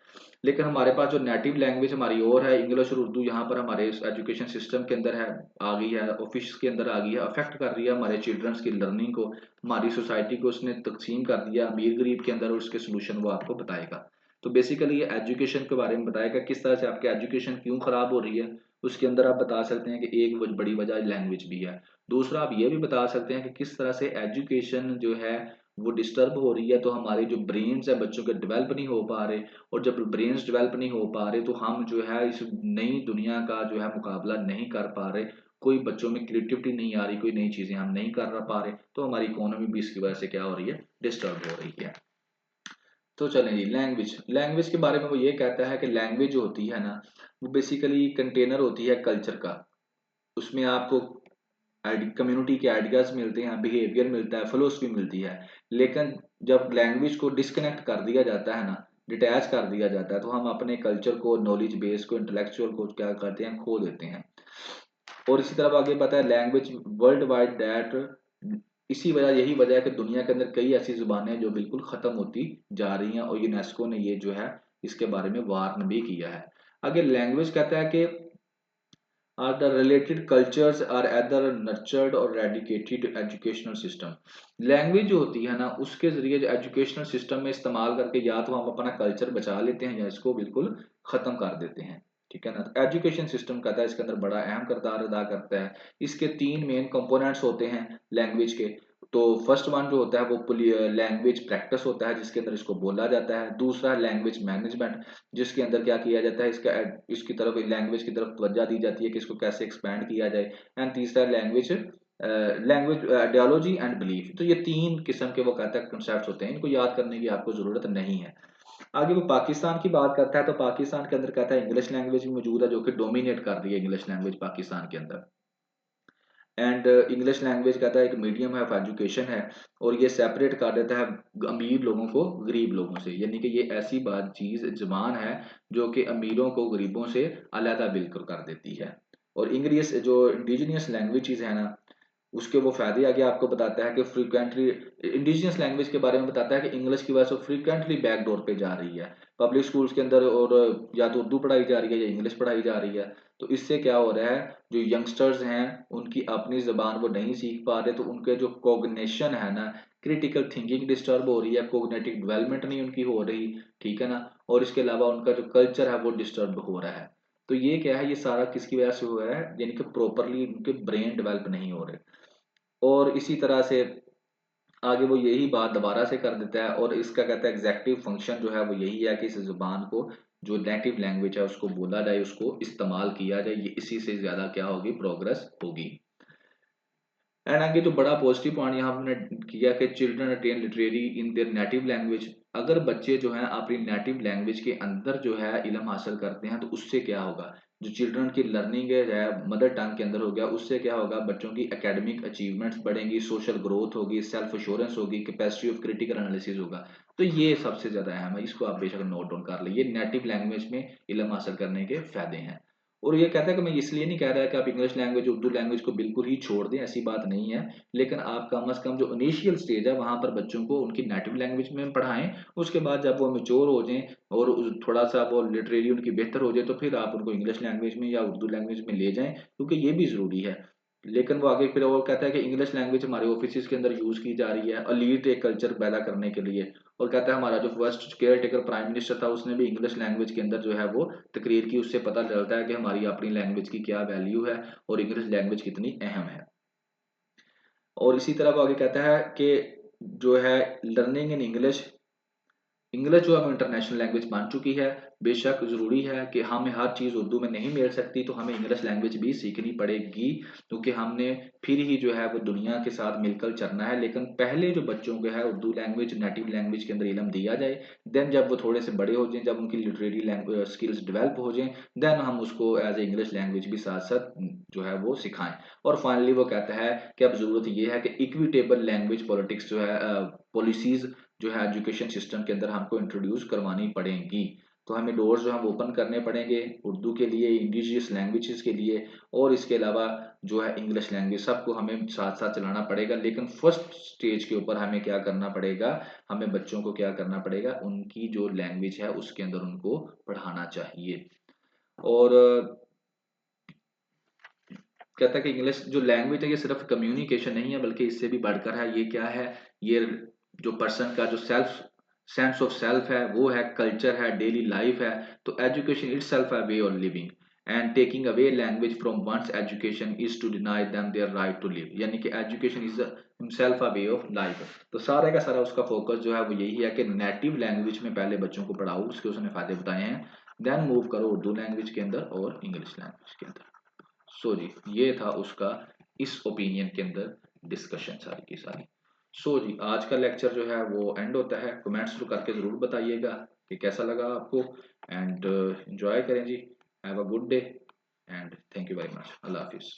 लेकिन हमारे पास जो नेटिव लैंग्वेज हमारी और है इंग्लिश और उर्दू, यहाँ पर हमारे एजुकेशन सिस्टम के अंदर है, आ गई है, ऑफिस के अंदर आ गई है, अफेक्ट कर रही है हमारे चिल्ड्रंस की लर्निंग को, हमारी सोसाइटी को उसने तकसीम कर दिया अमीर गरीब के अंदर, और उसके सोल्यूशन वो आपको बताएगा। तो बेसिकली ये एजुकेशन के बारे में बताएगा, किस तरह से आपकी एजुकेशन क्यों खराब हो रही है। उसके अंदर आप बता सकते हैं कि एक बड़ी वजह लैंग्वेज भी है। दूसरा आप ये भी बता सकते हैं कि किस तरह से एजुकेशन जो है वो डिस्टर्ब हो रही है, तो हमारे जो ब्रेन्स है बच्चों के डेवलप नहीं हो पा रहे, और जब ब्रेन्स डेवलप नहीं हो पा रहे तो हम जो है इस नई दुनिया का जो है मुकाबला नहीं कर पा रहे, कोई बच्चों में क्रिएटिविटी नहीं आ रही, कोई नई चीजें हम नहीं कर पा रहे, तो हमारी इकोनॉमी भी इसकी वजह से क्या हो रही है, डिस्टर्ब हो रही है। तो चलें जी, लैंग्वेज, लैंग्वेज के बारे में वो ये कहता है कि लैंग्वेज जो होती है ना, वो बेसिकली कंटेनर होती है कल्चर का। उसमें आपको कम्युनिटी के आइडियाज मिलते हैं, बिहेवियर मिलता है, फिलोसफी मिलती है। लेकिन जब लैंग्वेज को डिस्कनेक्ट कर दिया जाता है ना, डिटैच कर दिया जाता है, तो हम अपने कल्चर को, नॉलेज बेस को, इंटेलेक्चुअल को क्या करते हैं, खो देते हैं। और इसी तरफ आगे बताया लैंग्वेज वर्ल्ड वाइड दैट, इसी वजह यही वजह है कि दुनिया के अंदर कई ऐसी जुबानें हैं जो बिल्कुल खत्म होती जा रही हैं, और यूनेस्को ने ये जो है इसके बारे में वार्न भी किया है। आगे लैंग्वेज कहता है कि are the related cultures are either nurtured or eradicated educational system। Language जो होती है ना उसके जरिए जो एजुकेशनल सिस्टम में इस्तेमाल करके या तो हम अपना कल्चर बचा लेते हैं या इसको बिल्कुल खत्म कर देते हैं। ठीक है ना, तो एजुकेशन सिस्टम कहता है इसके अंदर बड़ा अहम किरदार अदा करता है। इसके तीन मेन कंपोनेंट्स होते हैं लैंग्वेज के। तो फर्स्ट वन जो होता है वो लैंग्वेज प्रैक्टिस होता है, जिसके अंदर इसको बोला जाता है। दूसरा लैंग्वेज मैनेजमेंट, जिसके अंदर क्या किया जाता है, इसकी तरफ लैंग्वेज की तरफ तवज्जो दी जाती है कि इसको कैसे एक्सपैंड किया जाए। एंड तीसरा लैंग्वेज आइडियोलॉजी एंड बिलीफ। तो ये तीन किस्म के वो कहता है कंसेप्ट होते हैं, इनको याद करने की आपको जरूरत नहीं है। आगे वो पाकिस्तान की बात करता है, तो पाकिस्तान के अंदर कहता है इंग्लिश लैंग्वेज भी मौजूद है जो कि डोमिनेट कर रही है इंग्लिश लैंग्वेज पाकिस्तान के अंदर। एंड इंग्लिश लैंग्वेज कहता है एक मीडियम है ऑफ एजुकेशन है, और ये सेपरेट कर देता है अमीर लोगों को गरीब लोगों से, यानी कि ये ऐसी बात चीज जबान है जो कि अमीरों को गरीबों से अलहदा बिल्कुल कर देती है। और इंग्लिश जो इंडिजिनियस लैंग्वेजेस है ना, उसके वो फायदे आगे आपको बताता है कि फ्रीक्वेंटली इंडिजिनियस लैंग्वेज के बारे में बताता है कि इंग्लिश की वजह से फ्रीक्वेंटली बैकडोर पे जा रही है पब्लिक स्कूल्स के अंदर, और या तो उर्दू पढ़ाई जा रही है या इंग्लिश पढ़ाई जा रही है। तो इससे क्या हो रहा है, जो यंगस्टर्स हैं उनकी अपनी जबान वो नहीं सीख पा रहे, तो उनके जो कोग्निशन है ना, क्रिटिकल थिंकिंग डिस्टर्ब हो रही है, कोग्निटिव डेवलपमेंट नहीं उनकी हो रही। ठीक है ना, और इसके अलावा उनका जो कल्चर है वो डिस्टर्ब हो रहा है। तो ये क्या है, ये सारा किसकी वजह से हुआ है, यानी कि प्रॉपरली उनके ब्रेन डेवलप नहीं हो रहे। और इसी तरह से आगे वो यही बात दोबारा से कर देता है, और इसका कहता है एग्जैक्टिव फंक्शन जो है वो यही है कि इस जुबान को, जो नेटिव लैंग्वेज है उसको बोला जाए, उसको इस्तेमाल किया जाए, ये इसी से ज्यादा क्या होगी, प्रोग्रेस होगी। एंड आगे जो बड़ा पॉजिटिव पॉइंट यहाँ हमने किया कि children attain literary in their native language. अगर बच्चे जो हैं अपनी नेटिव लैंग्वेज के अंदर जो है इल्म हासिल करते हैं, तो उससे क्या होगा, जो चिल्ड्रन की लर्निंग है मदर टंग के अंदर हो गया, उससे क्या होगा, बच्चों की एकेडमिक अचीवमेंट्स बढ़ेंगी, सोशल ग्रोथ होगी, सेल्फ एश्योरेंस होगी, कैपेसिटी ऑफ क्रिटिकल एनालिसिस होगा। तो ये सबसे ज्यादा अहम है, इसको आप बेशक नोट डाउन कर ले, ये नेटिव लैंग्वेज में इल्म हासिल करने के फायदे हैं। और ये कहता है कि मैं इसलिए नहीं कह रहा कि आप इंग्लिश लैंग्वेज उर्दू लैंग्वेज को बिल्कुल ही छोड़ दें, ऐसी बात नहीं है, लेकिन आप कम से कम जो इनिशियल स्टेज है वहां पर बच्चों को उनकी नेटिव लैंग्वेज में पढ़ाएं। उसके बाद जब वो मेच्योर हो जाएं और थोड़ा सा वो लिटरेरी उनकी बेहतर हो जाए तो फिर आप उनको इंग्लिश लैंग्वेज में या उर्दू लैंग्वेज में ले जाएं, क्योंकि ये भी जरूरी है। लेकिन वो आगे फिर वो कहता है कि इंग्लिश लैंग्वेज हमारे ऑफिस के अंदर यूज की जा रही है अलीट एक कल्चर पैदा करने के लिए। और कहता है हमारा जो first care taker prime minister था उसने भी इंग्लिश लैंग्वेज के अंदर जो है वो तकरीर की, उससे पता चलता है कि हमारी अपनी लैंग्वेज की क्या वैल्यू है और इंग्लिश लैंग्वेज कितनी अहम है। और इसी तरह वो आगे कहता है कि जो है लर्निंग इन इंग्लिश, इंग्लिश जो अब इंटरनेशनल लैंग्वेज बन चुकी है। बेशक ज़रूरी है कि हमें हर चीज़ उर्दू में नहीं मिल सकती तो हमें इंग्लिश लैंग्वेज भी सीखनी पड़ेगी, क्योंकि हमने फिर ही जो है वो दुनिया के साथ मिलकर चलना है। लेकिन पहले जो बच्चों को है उर्दू लैंग्वेज नेटिव लैंग्वेज के अंदर इल्म दिया जाए, देन जब वो थोड़े से बड़े हो जाएं, जब उनकी लिटरेरी लैंग्वेज स्किल्स डेवलप हो जाएं, देन हम उसको एज ए इंग्लिश लैंग्वेज भी साथ साथ जो है वो सिखाएं। और फाइनली वो कहता है कि अब ज़रूरत ये है कि इक्विटेबल लैंग्वेज पॉलिटिक्स जो है पॉलिसीज जो है एजुकेशन सिस्टम के अंदर हमको इंट्रोड्यूस करवानी पड़ेंगी। तो हमें डोर्स जो हम ओपन करने पड़ेंगे उर्दू के लिए, इंडिजियस लैंग्वेजेस के लिए, और इसके अलावा जो है इंग्लिश लैंग्वेज, सबको हमें साथ साथ चलाना पड़ेगा। लेकिन फर्स्ट स्टेज के ऊपर हमें क्या करना पड़ेगा, हमें बच्चों को क्या करना पड़ेगा, उनकी जो लैंग्वेज है उसके अंदर उनको पढ़ाना चाहिए। और कहता है कि इंग्लिश जो लैंग्वेज है ये सिर्फ कम्युनिकेशन नहीं है बल्कि इससे भी बढ़कर है। ये क्या है, ये जो पर्सन का जो सेल्फ सेंस ऑफ सेल्फ है वो है, कल्चर है, डेली लाइफ है। तो एजुकेशन इट सेल्फ है way of living, and taking away language from one's education is to deny them their right to live, यानी कि education is himself a way of life. तो सारा का सारा उसका फोकस जो है वो यही है कि नेटिव लैंग्वेज में पहले बच्चों को पढ़ाओ, उसके उसने फायदे बताए हैं, देन मूव करो उर्दू लैंग्वेज के अंदर और इंग्लिश लैंग्वेज के अंदर। सो जी ये था उसका इस ओपिनियन के अंदर डिस्कशन सारी की सारी। सो जी आज का लेक्चर जो है वो एंड होता है। कमेंट्स तो करके ज़रूर बताइएगा कि कैसा लगा आपको, एंड एंजॉय करें जी। Have a good day and thank you very much. अल्लाह हाफिज़।